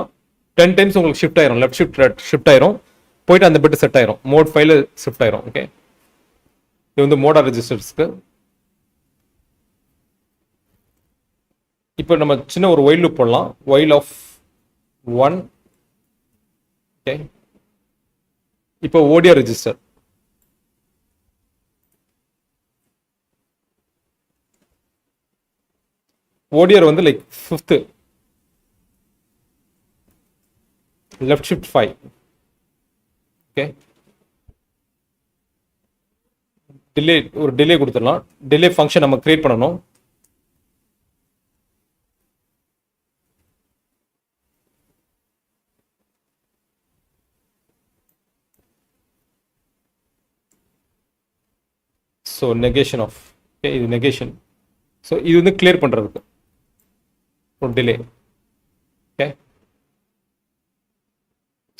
10 டைம்ஸ் உங்களுக்கு ஷிஃப்ட் ஆயிரும், லெஃப்ட் ஷிஃப்ட் ஆயிரும், போயிட்டு அந்த பிட் செட் ஆயிரும், மோட் 5ல ஷிஃப்ட் ஆயிரும். ஓகே, இது வந்து மோடார் ரெஜிஸ்டர்ஸ்க்கு. இப்போ நம்ம சின்ன ஒரு ஒயில் லூப் போடலாம். While of 1. ஓகே, இப்போ ஓடிஆர் ரெஜிஸ்டர். ஓடிஆர் வந்து like 5th, left shift 5. Okay, delay ஒரு டிலே கொடுத்துடலாம். டிலே ஃபங்க்ஷன் நம்ம கிரியேட் பண்ணணும். So negation of. ஓகே, இது நெகேஷன். ஸோ இது வந்து கிளியர் பண்ணுறதுக்கு ஒரு டிலே. ஓகே,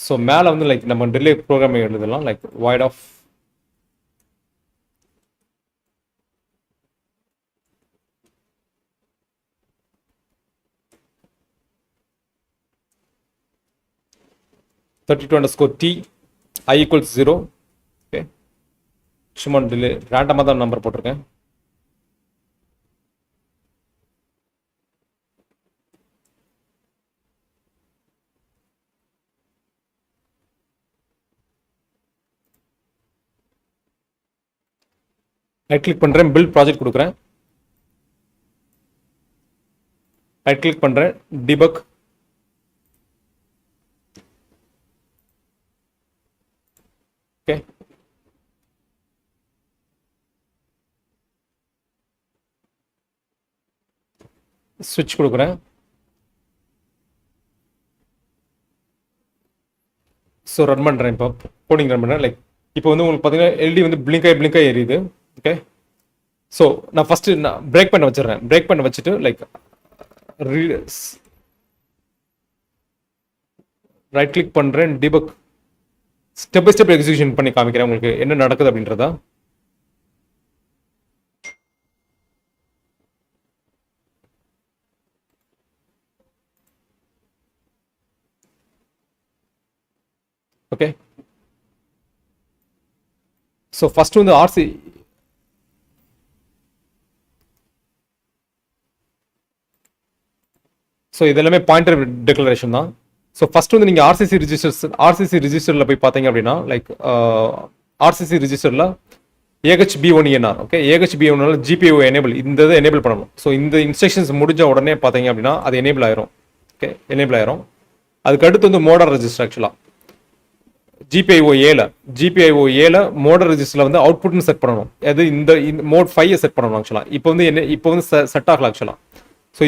ஸோ மேலே வந்து லைக் நம்ம டிலே ப்ரோக்ராமிங் எழுதலாம். Like void of (32_t i = 0). Okay, சும்மா டிலே ரேண்டமாக தான் நம்பர் போட்டிருக்கேன். ரைட் கிளிக் பண்ணுறேன், பில்ட் ப்ராஜெக்ட் கொடுக்குறேன். ரைட் கிளிக் பண்ணுறேன், டிபக். ஓகே, ஸ்விட்ச் கொடுக்குறேன். ஸோ ரன் பண்ணுறேன். இப்போ கோடிங் ரன் பண்ணுறேன். லைக் இப்போ வந்து உங்களுக்கு பார்த்தீங்கன்னா எல்இடி வந்து பிளிங்க் ஆகி எரியுது. ஓகே, ஸோ நான் ஃபஸ்ட்டு நான் பிரேக் பண்ண வச்சிடுறேன். பிரேக் பண்ண வச்சுட்டு லைக் ரைட் கிளிக் பண்ணுறேன், debug. Step by step execution பண்ணி காமிக்கிறேன் உங்களுக்கு என்ன நடக்குது அப்படின்றதா. ஓகே, ஸோ ஃபர்ஸ்ட் வந்து ஆர்சி. ஸோ இது எல்லாமே பாயிண்டர் டிக்ளரேஷன் தான். ஸோ ஃபர்ஸ்ட் வந்து நீங்கள் ஆர்சிசி ரிஜிஸ்டரில் போய் பார்த்தீங்க அப்படின்னா லைக் ஆர்சிசி ரிஜிஸ்டரில் AHB1ENR. Okay, AHB1 GPIO enable, இந்த இதை எனேபிள் பண்ணணும். ஸோ இந்த இன்ஸ்ட்ரக்ஷன்ஸ் முடிஞ்ச உடனே பார்த்தீங்க அப்படின்னா அது எனேபிள் ஆயிரும். ஓகே, எனேபிள் ஆயிரும். அதுக்கு அடுத்து வந்து மோடார் ரெஜிஸ்டர். ஆக்சுவலாக GPIO 7 மோடார் ரெஜிஸ்டரில் வந்து அவுட்புட்னு செட் பண்ணணும். அது இந்த மோட் 5 செட் பண்ணணும். ஆக்சுவலாக இப்போ வந்து செட் ஆகலாம். ஆக்சுவலாக ஸோ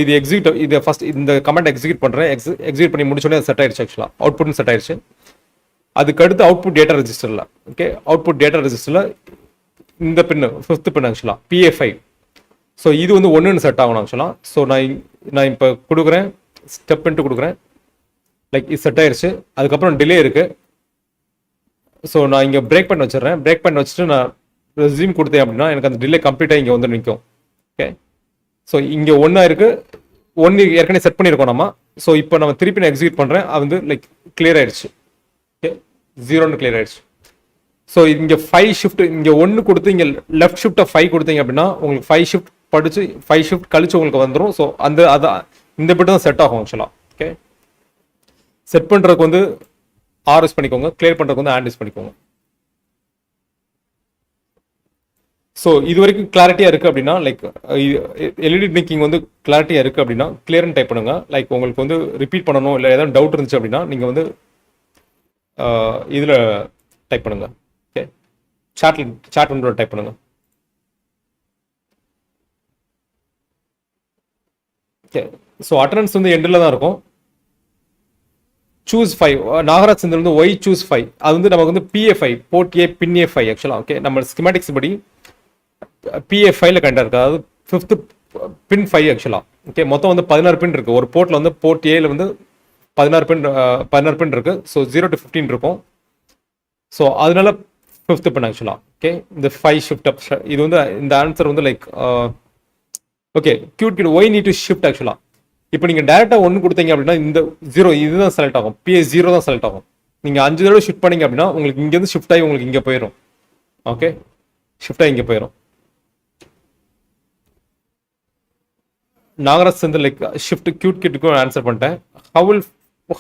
இது ஃபர்ஸ்ட் இந்த கமெண்ட் எக்ஸிக்யூட் பண்ணுறேன். எக்ஸிக்யூட் பண்ணி முடிச்சோடனே செட் ஆயிடுச்சு. ஆக்சுவலாக அவுட்புட்னு செட் ஆயிடுச்சு. அதுக்கு அடுத்து அவுட்புட் டேட்டா ரெஜிஸ்டரில். ஓகே, அவுட்புட் டேட்டா ரெஜிஸ்டரில் இந்த பின்னு 5th பின் ஆக்சுவலாக PA5. ஸோ இது வந்து 1ன்னு செட் ஆகணும். ஆக்சுவலாக ஸோ நான் இப்போ கொடுக்குறேன், ஸ்டெப் இன்ட்டு கொடுக்குறேன். லைக் இது செட் ஆயிடுச்சு. அதுக்கப்புறம் டிலே இருக்குது. ஸோ நான் இங்கே பிரேக் பண்ணி வச்சிடுறேன். பிரேக் பண்ணி வச்சுட்டு நான் ரெஸ்யூம் கொடுத்தேன் அப்படின்னா எனக்கு அந்த டிலே கம்ப்ளீட்டாக இங்கே வந்து நிற்கும். ஓகே, ஸோ இங்கே 1 இருக்குது, 1 ஏற்கனவே செட் பண்ணியிருக்கோம் நம்ம. ஸோ இப்போ நம்ம திருப்பி நான் எக்ஸிக்யூட் பண்ணுறேன். அது வந்து லைக் கிளியர் ஆயிடுச்சு. ஓகே, 0ன்னு கிளியர் ஆயிடுச்சு. ஸோ இங்கே 5 ஷிஃப்ட், இங்கே 1 கொடுத்து இங்கே லெஃப்ட் ஷிஃப்ட்டை 5 கொடுத்தீங்க அப்படின்னா உங்களுக்கு 5 ஷிஃப்ட் படிச்சு 5 ஷிஃப்ட் கழிச்சு உங்களுக்கு வந்துடும். ஸோ அதான் இந்த பிட்டு தான் செட் ஆகும். ஆக்சுவலாக ஓகே, செட் பண்ணுறதுக்கு வந்து R யூஸ் பண்ணிக்கோங்க, கிளியர் பண்ணுறதுக்கு வந்து AND யூஸ் பண்ணிக்கோங்க. ஸோ இது வரைக்கும் கிளாரிட்டியாக இருக்குது அப்படின்னா லைக் எல்இடி பிளிங்கிங் வந்து கிளாரிட்டியாக இருக்குது அப்படின்னா கிளியர்னு டைப் பண்ணுங்கள். லைக் உங்களுக்கு வந்து ரிப்பீட் பண்ணணும் இல்லை ஏதாவது டவுட் இருந்துச்சு அப்படின்னா நீங்கள் வந்து இதில் டைப் பண்ணுங்கள். ஓகே, சாட் விண்டோவில் டைப் பண்ணுங்கள். ஓகே, ஸோ அட்டண்டன்ஸ் வந்து எண்டில் தான் இருக்கும். சூஸ் 5 நாகராஜ் செந்தில் வந்து ஒய் சூஸ் 5 அது வந்து நமக்கு வந்து PA5 port A bin A5. ஆக்சுவலாக ஓகே, நம்ம ஸ்கிமேட்டிக்ஸ் படி PA5ல கரெக்டாக இருக்குது. அதாவது 5th பின் 5 ஆக்சுவலாக. ஓகே, மொத்தம் வந்து 16 பின் இருக்குது. ஒரு போர்ட்டில் வந்து போர்ட் Aல வந்து 16 பின் இருக்குது. ஸோ 0 to 15 இருக்கும். ஸோ அதனால 5th பின் ஆக்சுவலாக. ஓகே, இந்த 5 ஷிஃப்ட் அப். இது வந்து இந்த ஆன்சர் வந்து like okay cute why need to shift. ஆக்சுவலாக இப்போ நீங்கள் டேரெக்டாக 1 கொடுத்தீங்க அப்படின்னா இந்த 0 இதுதான் செலக்ட் ஆகும், PS 0 தான் செலக்ட் ஆகும். நீங்கள் 5 தடவை ஷிஃப்ட் பண்ணீங்க அப்படின்னா உங்களுக்கு இங்கேருந்து ஷிஃப்ட் ஆகி உங்களுக்கு இங்கே போயிடும். ஓகே, ஷிஃப்ட் ஆகி இங்கே போயிடும். நாகராஜ் வந்து லைக் ஷிஃப்ட் கியூட் கிட்டுக்கும் ஆன்சர் பண்ணிட்டேன்.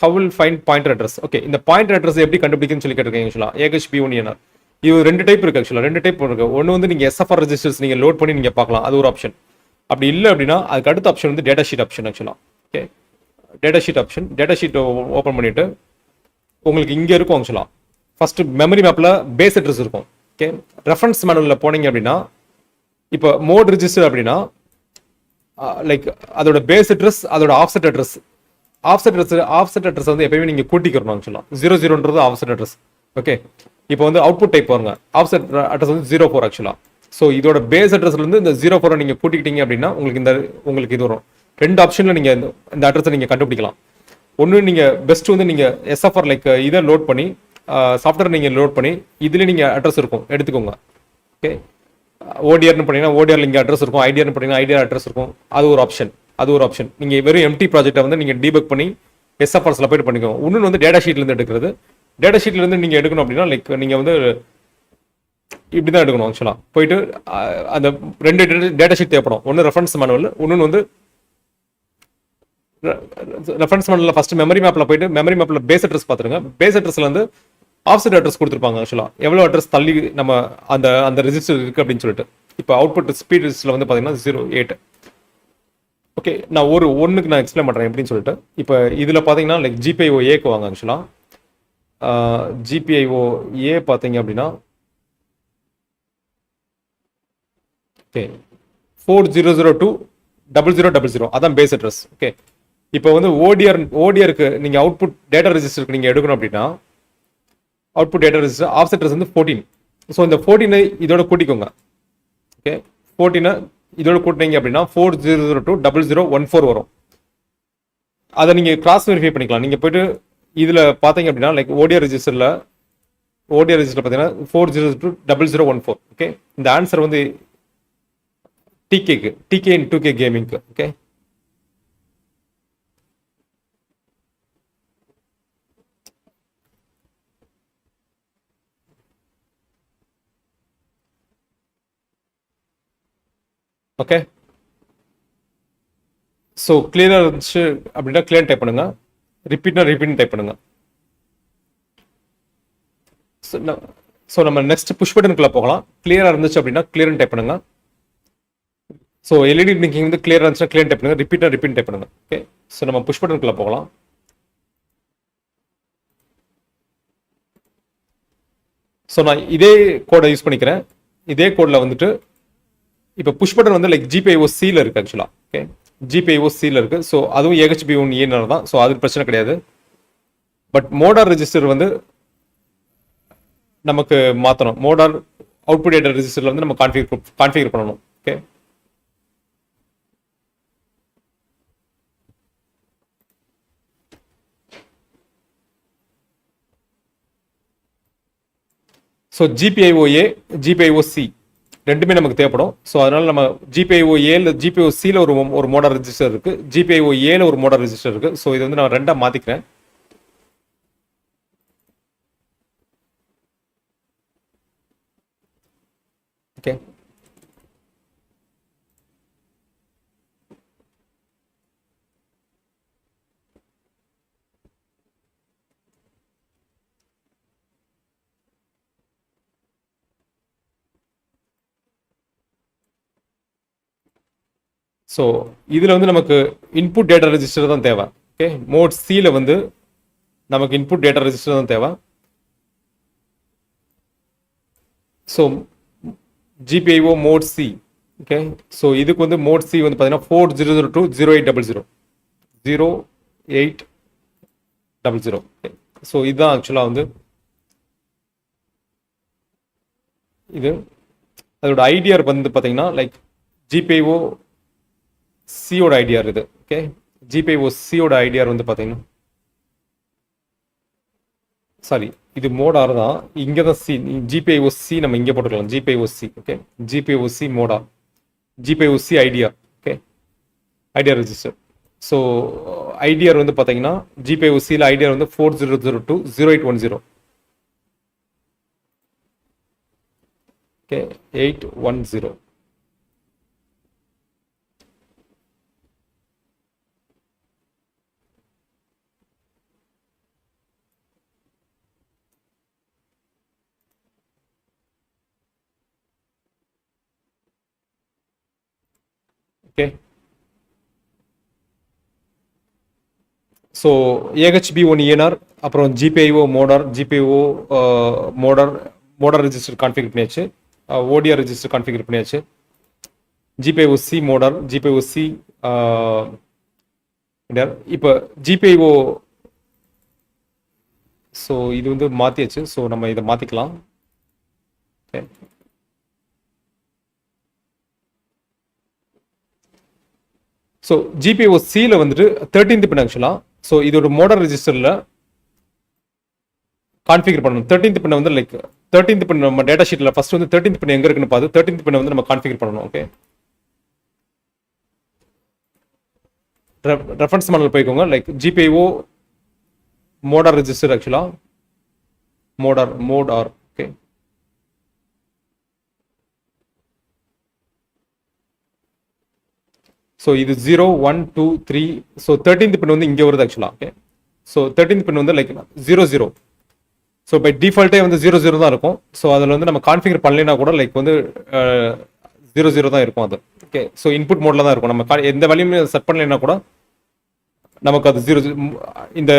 ஹவுல் ஃபைண்ட் பாயிண்டர் அட்ரஸ். ஓகே, இந்த பாயிண்டர் அட்ரஸ் எப்படி கண்டுபிடிக்குன்னு சொல்லி கேட்டிருக்கேன். ஆக்சுவலாக ஏகஹெச்பி யூனியனர் இது 2 டைப் இருக்குது. ஆக்சுவலாக 2 டைப் இருக்குது. ஒன்று வந்து நீங்கள் SFR ரெஜிஸ்டர்ஸ் நீங்கள் லோட் பண்ணி நீங்கள் பார்க்கலாம், அது ஒரு ஆப்ஷன். அப்படி இல்லை அப்படின்னா அதுக்கு அடுத்த ஆப்ஷன் வந்து டேட்டா ஷீட் ஆப்ஷன். ஆக்சுவலாக okay, data sheet option. Data sheet open பண்ணிவிட்டு உங்களுக்கு இங்கே இருக்கும். ஆக்சுவலாக ஃபஸ்ட்டு மெமரி மேப்பில் பேஸ் அட்ரஸ் இருக்கும். ஓகே, ரெஃபரன்ஸ் மேனுவலில் போனீங்க அப்படின்னா இப்போ மோட் ரிஜிஸ்டர் அப்படின்னா லைக் அதோட பேஸ் அட்ரஸ், அதோட ஆஃப்செட் அட்ரஸ். ஆஃப்செட் அட்ரஸ் வந்து எப்பயுமே நீங்கள் கூட்டிக்கிறணும். ஆக்சுவலாக 00ன்றது ஆஃப்செட் அட்ரஸ். ஓகே, இப்போ வந்து அவுட்புட் டைப் பாருங்க, ஆஃப்செட் அட்ரஸ் வந்து 04 ஆக்சுவலாக. ஸோ இதோட பேஸ் அட்ரஸ்லேருந்து இந்த 04 நீங்கள் கூட்டிக்கிட்டீங்க அப்படின்னா உங்களுக்கு இது வரும். 2 ஆப்ஷனில் நீங்கள் இந்த அட்ரஸை நீங்கள் கண்டுபிடிக்கலாம். ஒன்று நீங்கள் பெஸ்ட் வந்து நீங்கள் SFR லைக் இதை லோட் பண்ணி சாஃப்ட்வேர் நீங்கள் லோட் பண்ணி இதில் நீங்கள் அட்ரஸ் இருக்கும் எடுத்துக்கோங்க. ஓகே, ஓடிஆர்னு பண்ணீங்கன்னா ஓடிஆர்ல இங்கே அட்ரஸ் இருக்கும், ஐடிஆர்னு பண்ணீங்கன்னா ஐடிஆர் அட்ரஸ் இருக்கும். அது ஒரு ஆப்ஷன். நீங்கள் வெறும் எம்டி ப்ராஜெக்டை வந்து நீங்கள் டீபக் பண்ணி SFRஸில் போய்ட்டு பண்ணிக்கோங்க. இன்னொன்று வந்து டேட்டா ஷீட்லேருந்து எடுக்கிறது. டேட்டா ஷீட்லேருந்து நீங்கள் எடுக்கணும் அப்படின்னா லைக் நீங்கள் வந்து இப்படி தான் எடுக்கணும். ஆக்சுவலாக போயிட்டு அந்த 2 டேட்டா ஷீட் தேவைப்படும். ஒன்று ரெஃபரன்ஸ் மேனுவல், இன்னொன்று வந்து ரெஃபரன்ஸ் மேனுவலில் ஃபஸ்ட்டு மெமரி மேப்பில் போயிட்டு மெமரி மேப்பில் பேஸ் அட்ரஸ் பார்த்துருங்க. பேஸ் அட்ரஸில் வந்து ஆஃப்செட் அட்ரஸ் கொடுத்துருப்பாங்க. ஆக்சுவலாக எவ்வளோ அட்ரஸ் தள்ளி நம்ம அந்த ரெஜிஸ்டர் இருக்குது அப்படின்னு சொல்லிட்டு. இப்போ அவுட்புட் ஸ்பீட் ரெஜிஸ்டரில் வந்து பார்த்தீங்கன்னா 08. ஓகே, நான் ஒன்றுக்கு நான் எக்ஸ்பிளைன் பண்ணுறேன் எப்படின்னு சொல்லிட்டு. இப்போ இதில் பார்த்தீங்கன்னா லைக் GPIO ஏக்கு வாங்க. ஆக்சுவலாக GPIO ஏ பார்த்தீங்க அப்படின்னா ஓகே 40020000 அதான் பேஸ் அட்ரஸ். ஓகே, இப்போ வந்து ஓடிஆருக்கு நீங்கள் அவுட்புட் டேட்டா ரெஜிஸ்டருக்கு நீங்கள் எடுக்கணும் அப்படின்னா output data register offset address வந்து 14. ஸோ இந்த 14 இதோட கூட்டிக்கோங்க. ஓகே, 14 இதோட கூட்டினீங்க அப்படின்னா 40020014 வரும். அதை நீங்கள் கிராஸ் வெரிஃபை பண்ணிக்கலாம். நீங்கள் போயிட்டு இதில் பார்த்தீங்க அப்படின்னா லைக் ஓடிஆர் ரெஜிஸ்டரில் பார்த்தீங்கன்னா 40020014. ஓகே, இந்த ஆன்சர் வந்து TK இன் 2K கேமிங்க்கு. Okay, okay. ஸோ கிளியராக இருந்துச்சு அப்படின்னா கிளியர் டைப் பண்ணுங்க, ரிப்பீட்னு டைப் பண்ணுங்க. ஸோ நம்ம நெக்ஸ்ட் புஷ் பட்டனுக்குள்ள போகலாம். கிளியராக இருந்துச்சு அப்படின்னா கிளியர்னு டைப் பண்ணுங்க. ஸோ எல்இடி பிளிங்கிங் வந்து கிளியராக இருந்துச்சுன்னா கிளியர் டைப் பண்ணுங்க, ரிப்பீட் டைப் பண்ணுங்க. ஓகே, ஸோ நம்ம புஷ் பட்டனுக்குள்ள போகலாம். ஸோ நான் இதே கோடை யூஸ் பண்ணிக்கிறேன். இதே கோடில் வந்துட்டு இப்போ புஷ் பட்டன் வந்து லைக் GPIO C இருக்கு. ஆக்சுவலாக ஓகே, GPIO C இருக்கு. ஸோ அதுவும் ஏஹெச்பி ஒன் ஏனால தான். ஸோ அது பிரச்சனை கிடையாது. பட் மோடார் ரெஜிஸ்டர் வந்து நமக்கு மாற்றணும். மோடார் அவுட்புட் டேட்டா ரெஜிஸ்டரில் வந்து நம்ம கான்ஃபிகர் பண்ணணும். Okay, so GPIO A GPIO C ரெண்டுமே நமக்கு தேவைப்படும். ஸோ அதனால நம்ம GPIO A GPIO C ஒரு மோடார் ரெஜிஸ்டர் இருக்கு, GPIO A ஒரு மோடார் ரெஜிஸ்டர் இருக்கு. ஸோ இது வந்து நான் 2ஆக மாத்திக்கிறேன். ஓகே, ஸோ இதில் வந்து நமக்கு இன்புட் டேட்டா ரெஜிஸ்டர் தான் தேவை. ஓகே, மோட் சியில் வந்து நமக்கு இன்புட் டேட்டா ரெஜிஸ்டர் தான் தேவை. So GPIO mode C. Okay, so இதுக்கு வந்து மோட் C வந்து பார்த்தீங்கன்னா 40020800 0800. ஓகே, ஸோ இதுதான் ஆக்சுவலாக வந்து இது. அதோட ஐடிஆர் வந்து பார்த்தீங்கன்னா லைக் GPIO சியோட ஐடிஆர் இது. ஓகே, GPIO சியோட ஐடிஆர் வந்து பார்த்தீங்கன்னா சாரி இது மோடார் தான். இங்கே தான் GPIO C நம்ம இங்கே போட்டுக்கலாம். GPIO C. Okay, GPIO C மோடார், GPIO C ITR. Okay, ITR register. So ITR வந்து பார்த்தீங்கன்னா GPIO-Cல ஐடிஆர் வந்து 4002 0810. Okay 810. Okay so AHB1 ENR அப்புறம் GPIO மோடார் மோடார் ரெஜிஸ்டர் கான்ஃபிகர் பண்ணியாச்சு. ODR ரெஜிஸ்டர் கான்ஃபிகர் பண்ணியாச்சு. GPIO-C மோடார் GPIO-C இப்போ GPIO. ஸோ இது வந்து மாற்றியாச்சு. ஸோ நம்ம இதை மாற்றிக்கலாம். ஸோ GPIO-Cல வந்துட்டு 13th பின் ஆக்சுவலாக. ஸோ இது ஒரு மோடார் ரெஜிஸ்டரில் கான்ஃபிகர் பண்ணணும். 13th பின் வந்து லைக் 13th பின் நம்ம டேட்டா ஷீட்டில் ஃபர்ஸ்ட் வந்து 13th பின் எங்கே இருக்குன்னு பார்த்து 13th பின் வந்து நம்ம கான்ஃபிகர் பண்ணணும். ஓகே ரெஃபரன்ஸ் மாடல் போய்க்கோங்க. லைக் GPIO மோடார் ரெஜிஸ்டர் ஆக்சுவலாக மோடார். ஓகே ஸோ இது 0 1 2 3. ஸோ 13th பின் வந்து இங்கே வருது ஆக்சுவலாக. ஓகே ஸோ 13th பின் வந்து லைக் 00. ஸோ பை டிஃபால்ட்டே வந்து 00 தான் இருக்கும். ஸோ அதில் வந்து நம்ம கான்ஃபிகர் பண்ணலைன்னா கூட லைக் வந்து 00 தான் இருக்கும் அது. ஓகே ஸோ இன்புட் மோடில் தான் இருக்கும். நம்ம எந்த வேல்யூமே செட் பண்ணலைன்னா கூட நமக்கு அது 0. இந்த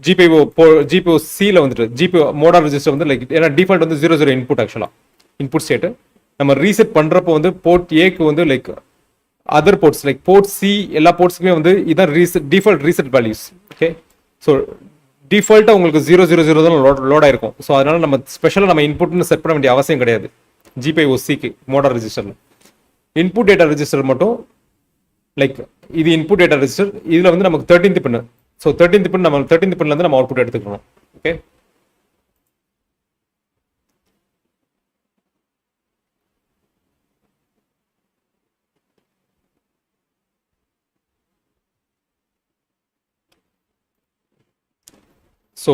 GPIO-Cல வந்துட்டு GPIO மோடார் ரெஜிஸ்டர் வந்து லைக் ஏன்னா டிஃபால்ட் வந்து 00 இன்புட் ஆக்சுவலாக இன்புட் ஸ்டேட்டு. நம்ம ரீசெட் பண்ணுறப்போ வந்து போர்ட் ஏக்கு வந்து like other ports like port C எல்லா போர்ட்ஸுக்குமே வந்து இதான் default reset values. Okay so டிஃபால்ட்டாக உங்களுக்கு 000 தான் லோட் ஆயிருக்கும். ஸோ அதனால நம்ம ஸ்பெஷலாக நம்ம இன்புட்னு செட் பண்ண வேண்டிய அவசியம் கிடையாது. GPIO-Cக்கு மோடார் ரெஜிஸ்டரில் இன்புட் டேட்டா ரெஜிஸ்டர் மட்டும் லைக் இது இன்புட் டேட்டா ரெஜிஸ்டர். இதில் வந்து நமக்கு 13th பின். ஸோ 13th பின் நம்ம 13th பின்லேருந்து நம்ம அவுட்புட் எடுத்துக்கணும். ஓகே ஸோ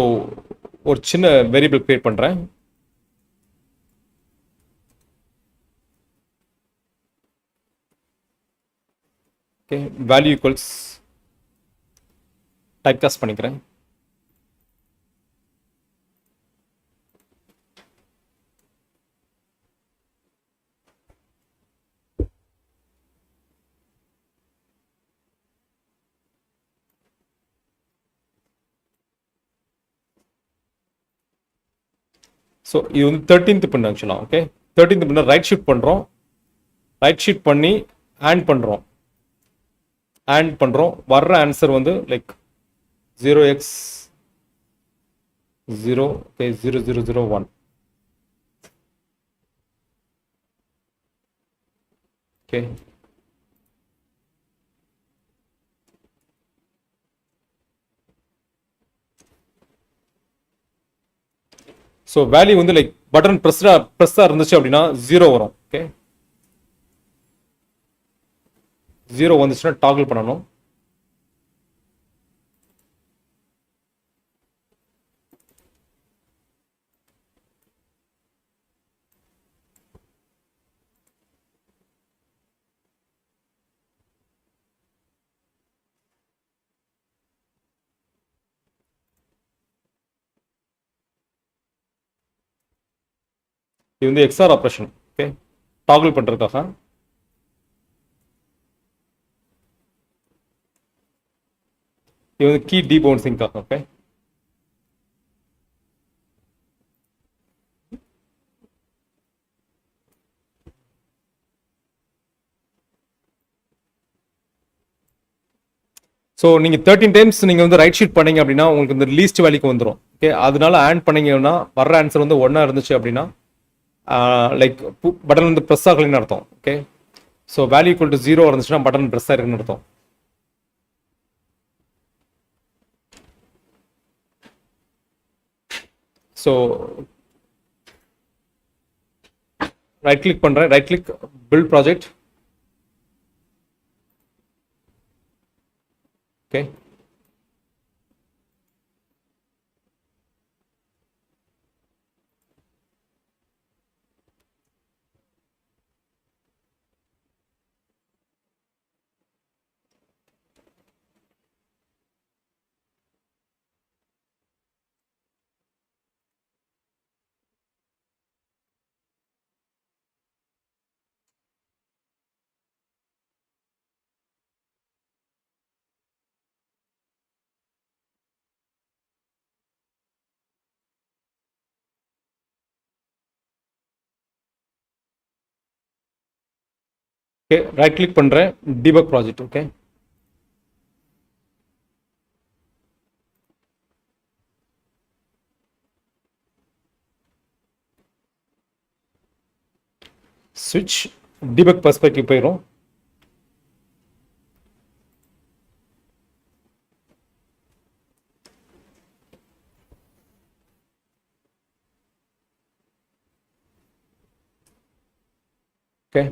ஒரு சின்ன வேரியபிள் கிரியேட் பண்ணுறேன். Okay value equals type cost பண்ணிக்கிறேன். ஸோ இது வந்து 13th பின் ஆக்சுவலாக. ஓகே 13th பின்ன ரைட் ஷிஃப்ட் பண்ணுறோம். ரைட் ஷிஃப்ட் பண்ணி ஆட் பண்ணுறோம். வர்ற ஆன்சர் வந்து like 0x0 okay 0001. Okay so value வந்து லைக் பட்டன் ப்ரெஸ்ஸாக இருந்துச்சு அப்படின்னா 0 வரும். ஓகே 0 வந்துச்சுன்னா டாகிள் பண்ணணும். இது வந்து எக்ஸ்ஆர் ஆப்ரேஷன். ஓகே டாகிள் பண்ணுறதுக்காக. இது வந்து கீ டீபவுன்சிங்காக. ஓகே ஸோ நீங்கள் 13 டைம்ஸ் நீங்கள் வந்து ரைட் ஷீட் பண்ணீங்க அப்படின்னா உங்களுக்கு இந்த லீஸ்ட் வேல்யூக்கு வந்துடும். ஓகே அதனால ஆட் பண்ணீங்கன்னா வர்ற ஆன்சர் வந்து 1 இருந்துச்சு அப்படின்னா லைக் பட்டன் வந்து ப்ரெஸ் ஆகலைன்னு அர்த்தம். Okay so value equal to 0 இருந்துச்சுன்னா பட்டன் ப்ரெஸ் ஆகிருக்குன்னு அர்த்தம். ஸோ ரைட் கிளிக் பண்ணுறேன். Right click build project. Okay. Okay, right click பண்ணுறேன், டிபக் ப்ராஜெக்ட். ஓகே, ஸ்விட்ச் டிபக் பெர்ஸ்பெக்டிவ் போயிடும். Okay,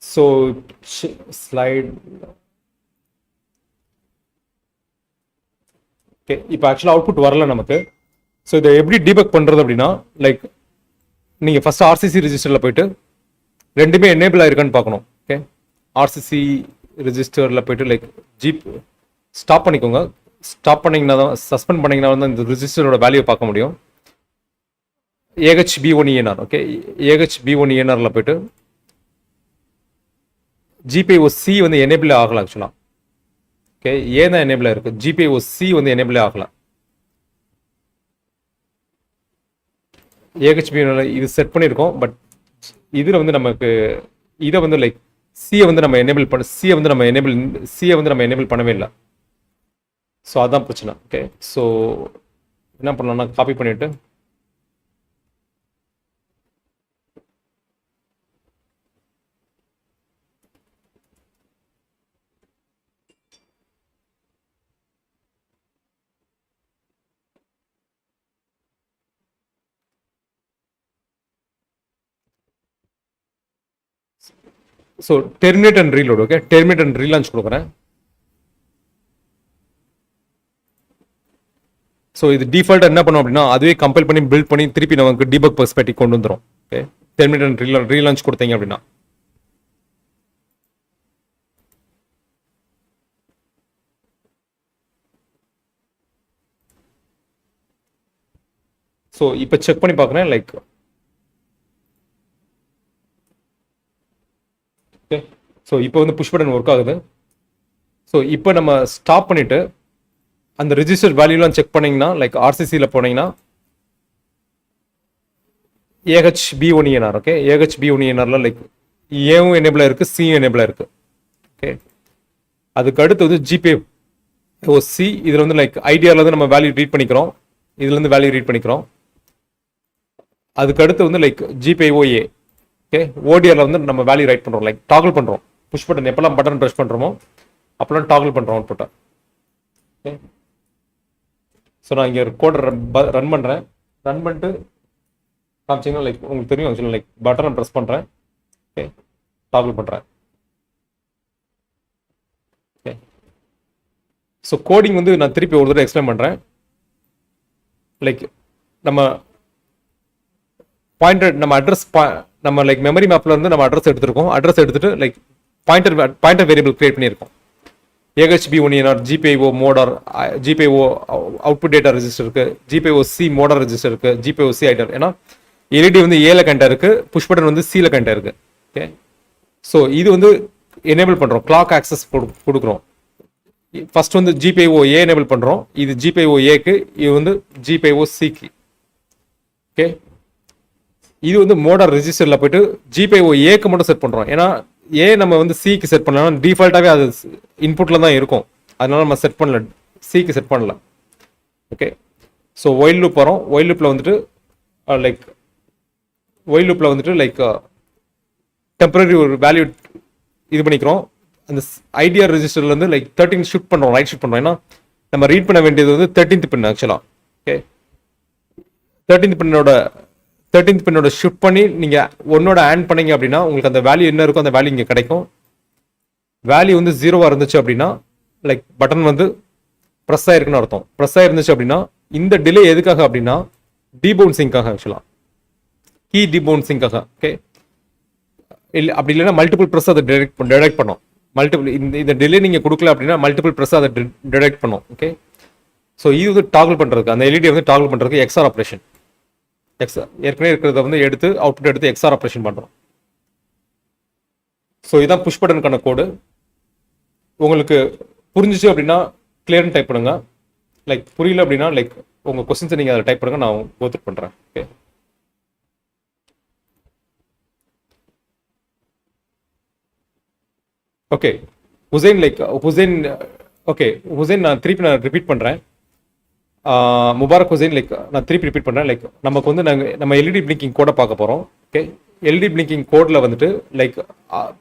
so slide. ஓகே, இப்போ ஆக்சுவலாக அவுட்புட் வரல நமக்கு. ஸோ இதை எப்படி டீபக் பண்ணுறது அப்படின்னா, லைக் நீங்கள் ஃபஸ்ட்டு ஆர்சிசி ரிஜிஸ்டரில் போயிட்டு ரெண்டுமே எனேபிள் ஆயிருக்கான்னு பார்க்கணும். ஓகே, ஆர்சிசி ரிஜிஸ்டரில் போயிட்டு லைக் ஜீப் ஸ்டாப் பண்ணிக்கோங்க. ஸ்டாப் பண்ணிங்கன்னா தான், சஸ்பெண்ட் பண்ணிங்கன்னா தான் இந்த ரிஜிஸ்டரோட வேல்யூ பார்க்க முடியும். AHB1ENR. ஓகே, AHB1ENRல போயிட்டு GPIO-C வந்து எனேபிள் ஆகலாம் ஆக்சுவலாக. ஓகே, ஏன் தான் எனேபிள் இருக்கு, GPIO-C வந்து எனேபிள் ஆகலாம். AHB இது செட் பண்ணியிருக்கோம், பட் இதில் வந்து நமக்கு இதை வந்து லைக் சியை வந்து நம்ம எனேபிள் பண்ண சியை வந்து நம்ம எனேபிள் பண்ணவே இல்லை. ஸோ அதான் பிரச்சனை. ஓகே, ஸோ என்ன பண்ணலாம்னா காப்பி பண்ணிவிட்டு so terminate and reload. Okay, terminate and relaunch கொடுக்குறேன். ஸோ இது டிஃபால்ட்டாக என்ன பண்ணும் அப்படின்னா, அதுவே கம்பைல் பண்ணி பில்ட் பண்ணி திருப்பி நமக்கு டிபக் பெர்ஸ்பெக்டிவ் கொண்டு வந்துடும். ஓகே, டெர்மினேட் அண்ட் ரீலான்ச் கொடுத்தீங்க அப்படின்னா. ஸோ இப்போ செக் பண்ணி பார்க்குறேன். லைக் ஓகே, ஸோ இப்போ வந்து புஷ் பட்டன் ஒர்க் ஆகுது. ஸோ இப்போ நம்ம ஸ்டாப் பண்ணிவிட்டு அந்த ரிஜிஸ்டர் வேல்யூலாம் செக் பண்ணிங்கன்னா, லைக் ஆர்சிசியில் போனீங்கன்னா AHB1ENR. ஓகே, AHB1ENRல லைக் ஏவும் எனேபிளாக இருக்குது, சியும் எனேபிளாக இருக்குது. ஓகே, அதுக்கு அடுத்து வந்து GPIO-C. இதில் வந்து லைக் ஐடியாவில் வந்து நம்ம வேல்யூ ரீட் பண்ணிக்கிறோம், இதுலேருந்து வேல்யூ ரீட் பண்ணிக்கிறோம். அதுக்கு அடுத்து வந்து லைக் GPIO-A. ஓகே, ODRல வந்து நம்ம வேல்யூ ரைட் பண்ணுறோம், லைக் டாகிள் பண்ணுறோம். புஷ் பட்டன் எப்போல்லாம் பட்டன் ப்ரெஸ் பண்ணுறோமோ அப்போல்லாம் டாகிள் பண்ணுறோம் அவுட்புட்டை. ஓகே, ஸோ நான் இங்கே ஒரு கோடை ரன் பண்ணுறேன். ரன் பண்ணிட்டு காமிச்சிங்கன்னா லைக் உங்களுக்கு தெரியும் ஆக்சுவலாக, லைக் பட்டனை ப்ரெஸ் பண்ணுறேன். ஓகே, டாகிள் பண்ணுறேன். ஓகே, ஸோ கோடிங் வந்து நான் திருப்பி ஒரு தடவை எக்ஸ்பிளைன் பண்ணுறேன். லைக் நம்ம பாயிண்டர், நம்ம அட்ரஸ், நம்ம லைக் மெமரி மேப்ல இருந்து நம்ம அட்ரஸ் எடுத்துருக்கோம். அட்ரஸ் எடுத்துட்டு லைக் பாயிண்டர் வேரியபிள் கிரியேட் பண்ணியிருக்கோம். AHB1ENR GPIO மோடார், GPIO output data register இருக்கு, GPIO-C மோடார் ரெஜிஸ்டர் இருக்கு, GPIO-C ஐட்டர். ஏன்னா எல்இடி வந்து ஏல கண்டா இருக்கு, புஷ் பட்டன் வந்து சில கண்டா இருக்கு. ஓகே, ஸோ இது வந்து எனேபிள் பண்றோம், கிளாக் ஆக்சஸ் கொடுக்குறோம். ஃபர்ஸ்ட் வந்து GPIO-A எனேபிள் பண்றோம், இது GPIO-Aக்கு, இது வந்து GPIO-Cக்கு. ஓகே, இது வந்து மோடார் ரெஜிஸ்டரில் போயிட்டு GPIO-Aக்கு மட்டும் செட் பண்ணுறோம். ஏன்னா நம்ம வந்து சிக்கு செட் பண்ணலாம், டிஃபால்ட்டாகவே அது இன்புட்டில் தான் இருக்கும், அதனால நம்ம செட் பண்ணல, சிக்கு செட் பண்ணல. ஓகே, ஸோ ஒயில் லூப் வரோம். ஒயில் லூப்பில் வந்துட்டு லைக் டெம்பரரி ஒரு வேல்யூ இது பண்ணிக்கிறோம். அந்த ஐடிஆர் ரெஜிஸ்டர்லேருந்து லைக் 13 ஷிஃப்ட் பண்ணுறோம், ரைட் ஷிஃப்ட் பண்ணுறோம். ஏன்னா நம்ம ரீட் பண்ண வேண்டியது வந்து 13th பின் ஆக்சுவலாக. ஓகே, 13th பின்னோட ஷிஃப்ட் பண்ணி நீங்கள் ஒன்னோட ஆட் பண்ணீங்க அப்படின்னா உங்களுக்கு அந்த வேல்யூ என்ன இருக்கோ அந்த வேல்யூ இங்கே கிடைக்கும். வேல்யூ வந்து 0வா இருந்துச்சு அப்படின்னா லைக் பட்டன் வந்து ப்ரெஸ் ஆயிருக்குன்னு அர்த்தம். ப்ரெஸ் ஆயிருந்துச்சு அப்படின்னா இந்த டிலே எதுக்காக அப்படின்னா டீபவுன்சிங்காக ஆக்சுவலாக கீ டீபவுன்சிங்காக. ஓகே, இல்லை அப்படி இல்லைன்னா மல்டிபிள் ப்ரெஸ் அதை டிடெக்ட் பண்ணும். மல்டிபிள் இந்த டிலே நீங்கள் கொடுக்கல அப்படின்னா மல்டிபிள் ப்ரெஸ் அதை டிடெக்ட் பண்ணும். ஓகே, ஸோ இது வந்து டாகிள் பண்ணுறதுக்கு அந்த எல்இடி வந்து டாகிள் பண்ணுறதுக்கு எக்ஸ்ஆர் ஆப்ரேஷன். ஏற்கனவே இருக்கிறத வந்து எடுத்து அவுட்புட் எடுத்து எக்ஸ்ஆர் ஆப்ரேஷன் பண்ணுறோம். ஸோ இதான் புஷ் பட்டனுக்கான கோடு. உங்களுக்கு புரிஞ்சிச்சு அப்படின்னா கிளியர்னு டைப் பண்ணுங்க. லைக் புரியல அப்படின்னா லைக் உங்கள் கொஸ்டின்ஸை நீங்கள் அதை டைப் பண்ணுங்க, நான் கோத்ரூ பண்ணுறேன். Okay, okay Hussain like Hussain okay Hussain நான் ரிப்பீட் பண்ணுறேன். முபாரக் ஹுசைன் லைக் நான் திருப்பி ரிப்பீட் பண்ணுறேன். லைக் நமக்கு வந்து நம்ம எல்இடி பிளிங்கிங் கோடை பார்க்க போகிறோம். ஓகே, எல்இடி பிளிங்கிங் கோடில் வந்துட்டு லைக்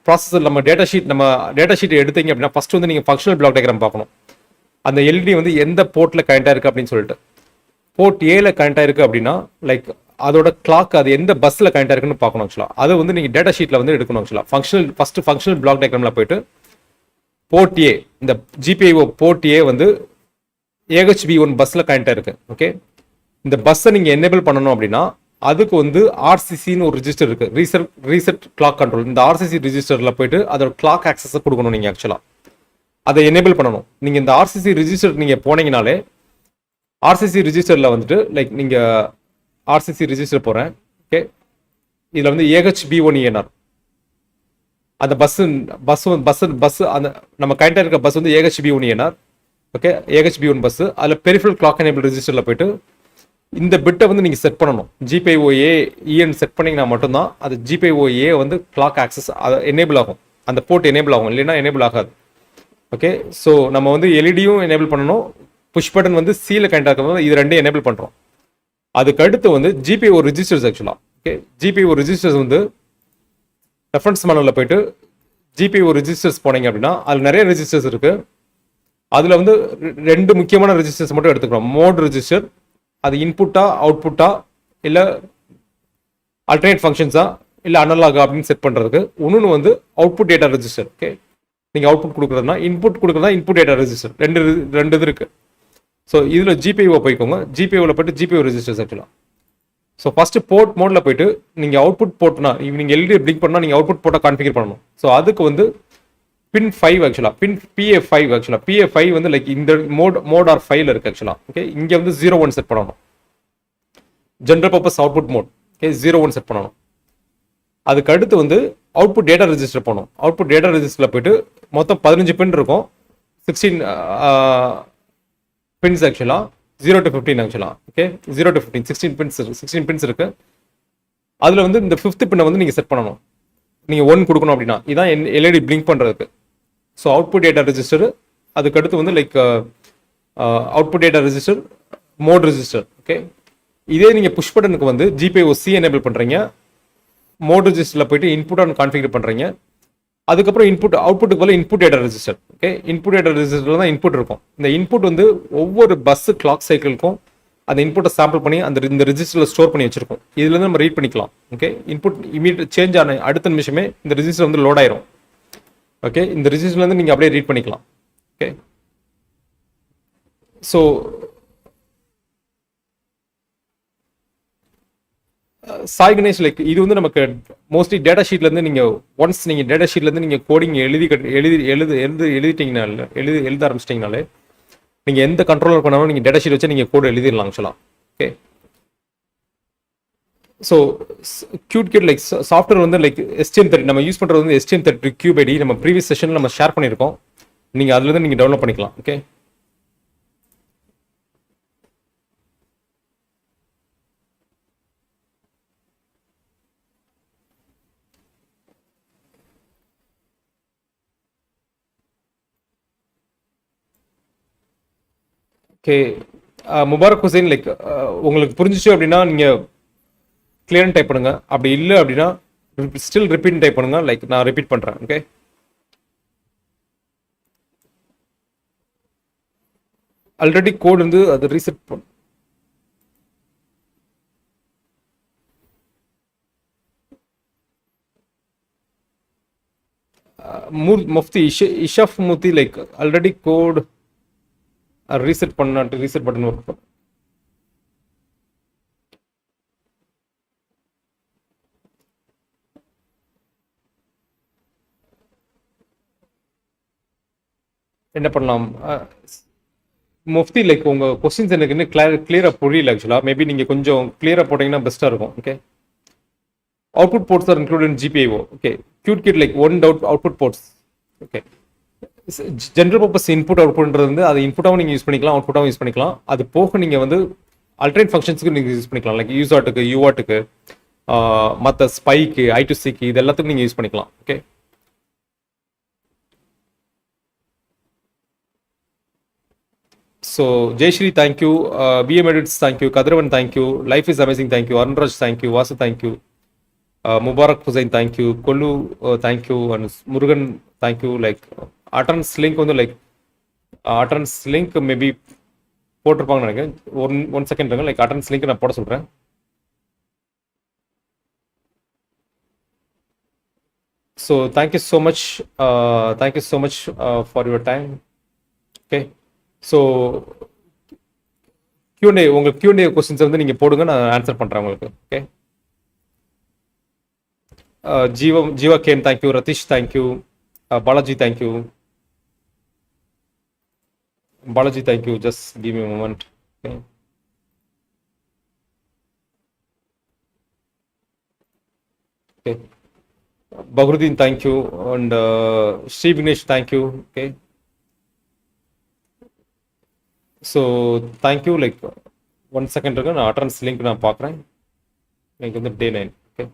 ப்ராசஸர் நம்ம டேட்டா ஷீட் எடுத்தீங்க அப்படின்னா ஃபர்ஸ்ட் வந்து நீங்கள் ஃபங்க்ஷனல் பிளாக் டயக்ராம் பார்க்கணும். அந்த எல்இடி வந்து எந்த போர்ட்டில் கனெக்ட் ஆயிருக்கு அப்படின்னு சொல்லிட்டு போர்ட் ஏல கனெக்ட் ஆயிருக்கு அப்படின்னா லைக் அதோட கிளாக் அது எந்த பஸ்ஸில் கனெக்ட் ஆயிருக்குன்னு பார்க்கணும். ஆக்சுவலாக அதை வந்து நீங்கள் டேட்டா ஷீட்டில் வந்து எடுக்கணும். ஆக்சுவலாக ஃபங்க்ஷனல் பிளாக் டயக்ராமில் போயிட்டு போர்ட் ஏ, இந்த ஜிபிஐஓ போர்ட் ஏ வந்து AHB1 பஸ்ஸில் கனெக்ட் ஆயிருக்கு. ஓகே, இந்த பஸ்ஸை நீங்கள் எனேபிள் பண்ணணும் அப்படின்னா அதுக்கு வந்து ஆர்சிசின்னு ஒரு ரிஜிஸ்டர் இருக்கு, ரீசெட் கிளாக் கண்ட்ரோல். இந்த ஆர்சிசி ரிஜிஸ்டரில் போயிட்டு அதோட கிளாக் ஆக்சஸை கொடுக்கணும். நீங்கள் ஆக்சுவலாக அதை எனேபிள் பண்ணணும். நீங்கள் இந்த ஆர்சிசி ரிஜிஸ்டர் நீங்கள் போனீங்கனாலே ஆர்சிசி ரிஜிஸ்டரில் வந்துட்டு லைக் நீங்கள் ஆர்சிசி ரிஜிஸ்டர் போகிறேன். ஓகே, இதில் வந்து AHB1ENR அந்த பஸ் அந்த நம்ம கனெக்ட் இருக்க பஸ் வந்து AHB1ENR. Okay, AHB1 bus. அதில் பெரிஃபரல் கிளாக் எனேபிள் ரிஜிஸ்டரில் போயிட்டு இந்த பிட்டை வந்து நீங்கள் செட் பண்ணணும். GPIO-A EN செட் பண்ணிங்கன்னா மட்டும்தான் அது GPIO-A வந்து கிளாக் ஆக்சஸ் அதை எனேபிள் ஆகும், அந்த போர்ட் எனேபிள் ஆகும், இல்லைன்னா எனேபிள் ஆகாது. ஓகே, ஸோ நம்ம வந்து எல்இடியும் எனேபிள் பண்ணணும், புஷ் பட்டன் வந்து சீல கனெக்ட் ஆகிறது, இது ரெண்டையும் எனேபிள் பண்ணுறோம். அதுக்கு அடுத்து வந்து GPIO ரிஜிஸ்டர்ஸ் ஆக்சுவலாக. ஓகே, GPIO ரிஜிஸ்டர்ஸ் வந்து ரெஃபரன்ஸ் மேனுவலில் போயிட்டு GPIO ரிஜிஸ்டர்ஸ் போனீங்க அப்படின்னா அதில் நிறைய ரிஜிஸ்டர்ஸ் இருக்குது. அதில் வந்து ரெண்டு முக்கியமான ரிஜிஸ்டர்ஸ் மட்டும் எடுத்துக்கிறோம். மோட் ரிஜிஸ்டர், அது இன்புட்டா அவுட்புட்டா இல்லை அல்டர்னேட் ஃபங்க்ஷன்ஸா இல்லை அனலாகா அப்படின்னு செட் பண்ணுறதுக்கு. இன்னொன்று வந்து அவுட்புட் டேட்டா ரெஜிஸ்டர். ஓகே, நீங்கள் அவுட்புட் கொடுக்குறதுனா இன்புட் கொடுக்குறதா இன்புட் டேட்டா ரெஜிஸ்டர், ரெண்டு இது இருக்குது. ஸோ இதில் GPIO போய்க்கோங்க. GPIOவில் போய்ட்டு GPIO ரெஜிஸ்டர்ஸ் ஆக்சுவலாக. ஸோ ஃபஸ்ட்டு போர்ட் மோடில் போய்ட்டு நீங்கள் அவுட்புட் போர்ட்னா நீங்கள் எல்இடி பிளிங்க் பண்ணால் நீங்கள் அவுட்புட் போர்ட்டை கான்ஃபிகர் பண்ணணும். ஸோ அதுக்கு வந்து பின் 5 ஆக்சுவலாக, பின் PA5 ஆக்சுவலாக. PA5 வந்து லைக் இந்த மோட் ஆர் 5ல இருக்குது ஆக்சுவலாக. ஓகே, இங்கே வந்து 01 செட் பண்ணணும். General purpose output mode. Okay, 01 set பண்ணணும். அதுக்கு அடுத்து வந்து அவுட்புட் டேட்டா ரெஜிஸ்டர் பண்ணணும். அவுட்புட் டேட்டா ரெஜிஸ்டரில் போய்ட்டு மொத்தம் 15 பின் இருக்கும். 16 பின்ஸ் ஆக்சுவலாக, 0 to 15 ஆக்சுவலாக. ஓகே, 0 to 15 16 பின்ஸ் இருக்குது. அதில் வந்து இந்த 5th பின்னை வந்து நீங்கள் செட் பண்ணணும். நீங்கள் 1 கொடுக்கணும் அப்படின்னா இதான் எல்இடி பிளிங்க் பண்ணுறதுக்கு. ஸோ அவுட்புட் டேட்டா ரெஜிஸ்டர், அதுக்கடுத்து வந்து like output data register, mode register. Okay, இதே நீங்கள் புஷ் பட்டனுக்கு வந்து GPIO-C எனேபிள் பண்ணுறீங்க, மோட் ரெஜிஸ்டரில் போயிட்டு இன்புட் ஆன் கான்ஃபிகர் பண்ணுறீங்க. அதுக்கப்புறம் அவுட்புட்டுக்கு பதில் input data register. Okay, input data ரெஜிஸ்டரில் தான் இன்புட் இருக்கும். இந்த இன்புட் வந்து ஒவ்வொரு பஸ் கிளாக் சைக்கிளுக்கும் அந்த இன்புட்டை சாம்பிள் பண்ணி இந்த ரெஜிஸ்டரில் ஸ்டோர் பண்ணி வச்சிருக்கோம். இதுலேருந்து நம்ம ரீட் பண்ணிக்கலாம். ஓகே, இன்புட் இமீடியட் சேஞ்ச் ஆன அடுத்த நிமிஷமே இந்த ரெஜிஸ்டர் வந்து லோட் ஆயிரும். ஓகே, இந்த ரெஜிஸ்டர்லேருந்து நீங்கள் அப்படியே ரீட் பண்ணிக்கலாம். Okay, so Sai Ganesh like இது வந்து நமக்கு மோஸ்ட்லி டேட்டா ஷீட்லேருந்து நீங்கள் ஒன்ஸ் நீங்கள் டேட்டா ஷீட்லேருந்து நீங்கள் கோடிங் எழுத ஆரம்பிச்சிட்டிங்கனாலே நீங்கள் எந்த கண்ட்ரோலர் பண்ணாலும் நீங்கள் டேட்டா ஷீட் வச்சு நீங்கள் கோட் எழுதிடலாம் ஆக்சுவலாக. Okay, so cute like software வந்து லைக் STM32 நம்ம யூஸ் பண்ணுறது வந்து STM32 கியூப் ஐடி நம்ம ப்ரீவியஸ் செஷனில் நம்ம ஷேர் பண்ணியிருக்கோம். நீங்கள் அதுலேருந்து நீங்கள் டெவலப் பண்ணிக்கலாம். Okay, okay Mubarak Hussain like உங்களுக்கு புரிஞ்சிச்சு அப்படின்னா நீங்கள் கிளியர்னு டைப் பண்ணுங்க. அப்படி இல்லை அப்படின்னா ஸ்டில் ரிப்பீட் டைப் பண்ணுங்க. லைக் நான் ரிப்பீட் பண்ணுறேன். ஓகே, ஆல்ரெடி கோட் வந்து அது reset Mufti Ishaf Mufti like already code reset பண்ணாட்டு reset button work என்ன பண்ணலாம் முஃப்தி லைக் உங்க கொஸ்டின்ஸ் எனக்கு இன்னும் கிளியரா புரியல ஆக்சுவலா மேபி நீங்க கொஞ்சம் கிளியரா போட்டீங்கன்னா பெஸ்டா இருக்கும் okay output ports are included in GPIO okay QtKit like one output ports okay general purpose input அவுட்புட்ன்றது வந்து அது இன்புட்டாகவும் நீங்கள் யூஸ் பண்ணிக்கலாம் அவுட்புட்டாகவும் யூஸ் பண்ணிக்கலாம் அது போக நீங்கள் வந்து அல்டர்னேட் ஃபங்க்ஷன்ஸுக்கு நீங்கள் யூஸ் பண்ணிக்கலாம் லைக் யூஆட்டுக்கு யூஆட்டுக்கு மற்ற ஸ்பைக்கு I2Cக்கு இது எல்லாத்துக்கும் நீங்கள் யூஸ் பண்ணிக்கலாம் okay so Jayashree thank you PM edits thank you Kathiravan thank you life is amazing thank you Arunraj thank you Vasu thank you Mubarak Hussain thank you Kollu thank you and Murugan thank you like attendance link வந்து லைக் அட்டன்ஸ் லிங்க் மேபி போட்டிருப்பாங்கன்னு நினைக்கிறேன் ஒன் செகண்ட் இருங்க லைக் அட்டன்ஸ் லிங்க் நான் போட சொல்கிறேன் so thank you so much for your time okay so Q&A உங்களுக்கு Q&A questions வந்து நீங்கள் போடுங்க நான் ஆன்சர் பண்ணுறேன் உங்களுக்கு okay Jeeva game thank you Ratheesh thank you Balaji thank you Balaji thank you just give me moment okay okay Bahrudeen thank you and Sri Vignesh thank you okay so thank you like one second இருக்கு நான் attendance link நான் பார்க்குறேன் எனக்கு வந்து டே 9 ஓகே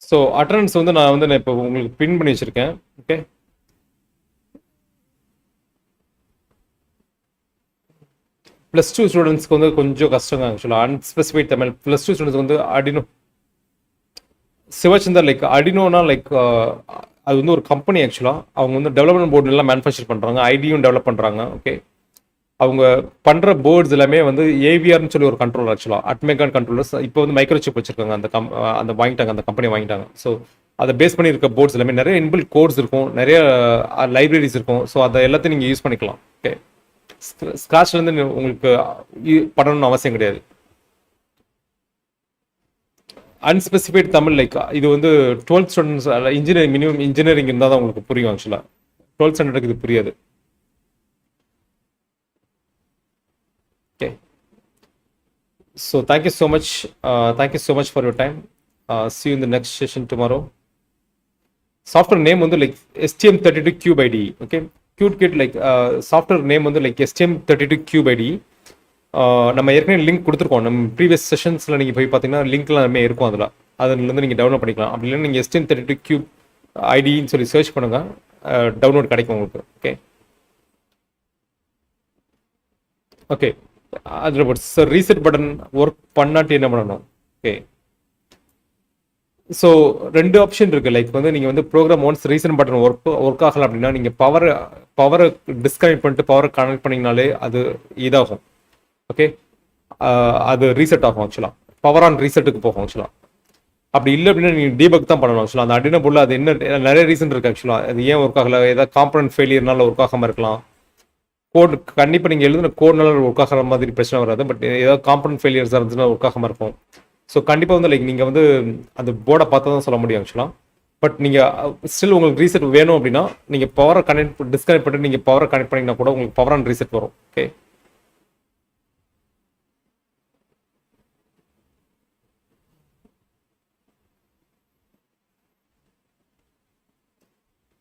ஸோ அட்டண்டன்ஸ் வந்து நான் இப்போ உங்களுக்கு பின் பண்ணி வச்சுருக்கேன் ஓகே +2 ஸ்டூடெண்ட்ஸ்க்கு வந்து கொஞ்சம் கஷ்டங்க ஆக்சுவலாக அன்ஸ்பெசிஃபைட் தமிழ் +2 ஸ்டூடெண்ட்ஸ் வந்து அடினோ சிவச்சந்தர் லைக் அடினோனா லைக் அது வந்து ஒரு கம்பெனி ஆக்சுவலாக அவங்க வந்து டெவலப்மெண்ட் போர்டு எல்லாம் மேனுஃபேக்சர் பண்ணுறாங்க ஐடியும் டெவலப் பண்ணுறாங்க ஓகே அவங்க பண்ணுற போர்ட்ஸ் எல்லாமே வந்து ஏவிஆர்னு சொல்லி ஒரு கண்ட்ரோலர் ஆக்சுவலாக அட்மேகான் கண்ட்ரோலர்ஸ் இப்போ வந்து மைக்ரோசிப் வச்சிருக்காங்க அந்த வாங்கிட்டாங்க அந்த கம்பெனி வாங்கிட்டாங்க ஸோ அதை பேஸ் பண்ணி இருக்க போர்ட்ஸ் எல்லாமே நிறைய இன்பில் கோர்ஸ் இருக்கும் நிறைய லைப்ரரிஸ் இருக்கும் ஸோ அதை எல்லாத்தையும் நீங்கள் யூஸ் பண்ணிக்கலாம் ஓகே ஸ்கிராட்ச்லேருந்து உங்களுக்கு பண்ணணும்னு அவசியம் கிடையாது அன்ஸ்பெசிஃபைட் தமிழ் லைக் இது வந்து 12th students engineering minimum engineering இருந்தால் தான் உங்களுக்கு புரியும் ஆக்சுவலாக 12th ஸ்டாண்டர்டுக்கு இது புரியாது okay so thank you so much for your time see you in the next session tomorrow software name வந்து like STM32Cube okay QtKit like software name வந்து லைக் STM32Cube நம்ம ஏற்கனவே லிங்க் கொடுத்துருக்கோம் நம்ம ப்ரீவியஸ் செஷன்ஸில் நீங்கள் போய் பார்த்தீங்கன்னா லிங்க்லாம் எல்லாமே இருக்கும் அதுலேருந்து நீங்கள் டவுன்லோட் பண்ணிக்கலாம் அப்படி இல்லைன்னா நீங்கள் STM32Cube ஐடின்னு சொல்லி சர்ச் பண்ணுங்கள் டவுன்லோட் கிடைக்கும் உங்களுக்கு ஓகே ஓகே அதில் சார் ரீசெட் பட்டன் ஒர்க் பண்ணாட்டி என்ன பண்ணணும் ஓகே ஸோ 2 ஆப்ஷன் இருக்குது லைக் வந்து நீங்கள் வந்து program once reset button work ஆகலை அப்படின்னா நீங்கள் பவரை டிஸ்கனெக்ட் பண்ணிட்டு பவரை கனெக்ட் பண்ணிங்கனாலே அது இதாகும் ஓகே அது ரீசெட் ஆகும் ஆக்சுவலாக பவர் ஆன் ரீசெட்டுக்கு போகும் ஆக்சுவலாக அப்படி இல்லை அப்படின்னா நீங்கள் டீபக் தான் பண்ணணும் ஆக்சுவலாக அந்த அடின போல அது என்ன நிறைய ரீசன் இருக்குது ஆக்சுவலாக அது ஏன் ஒர்க் ஆகலை ஏதாவது காம்பனன்ட் ஃபெயிலியர்னால ஒர்க் ஆகாமல் இருக்கலாம் கோட் கண்டிப்பாக நீங்கள் எழுதுன கோட்னால ஒர்க் ஆகிற மாதிரி பிரச்சனை வராது பட் ஏதாவது காம்பனன்ட் ஃபெயிலியர்ஸாக இருந்துச்சுன்னா ஒர்க் ஆகாமல் இருக்கும் ஸோ கண்டிப்பாக வந்து லைக் நீங்கள் வந்து அந்த போர்டை பார்த்தா தான் சொல்ல முடியும் ஆக்சுவலாக பட் நீங்கள் ஸ்டில் உங்களுக்கு ரீசெட் வேணும் அப்படின்னா நீங்கள் பவரை டிஸ்கனெக்ட் பண்ணிட்டு நீங்கள் பவரை கனெக்ட் பண்ணிங்கன்னா கூட உங்களுக்கு பவர் ஆன் ரீசெட் வரும் ஓகே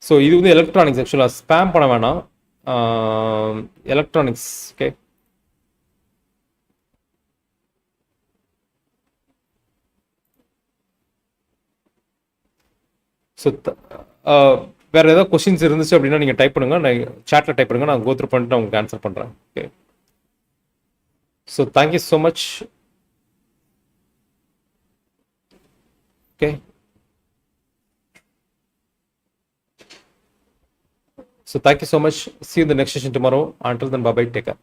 ஸோ இது வந்து எலக்ட்ரானிக்ஸ் ஆக்சுவலாக ஸ்பேம் பண்ண வேணாம் எலக்ட்ரானிக்ஸ் ஓகே ஸோ வேறு ஏதாவது கொஸ்டின்ஸ் இருந்துச்சு அப்படின்னா நீங்கள் டைப் பண்ணுங்கள், நான் சேட்டில் டைப் பண்ணுங்கள், நான் கோத்ரூ பண்ணிட்டு நான் உங்களுக்கு ஆன்சர் பண்ணுறேன். Okay, so thank you so much. Okay, so thank you so much. See you in the next session tomorrow. Until then, bye bye. Take care.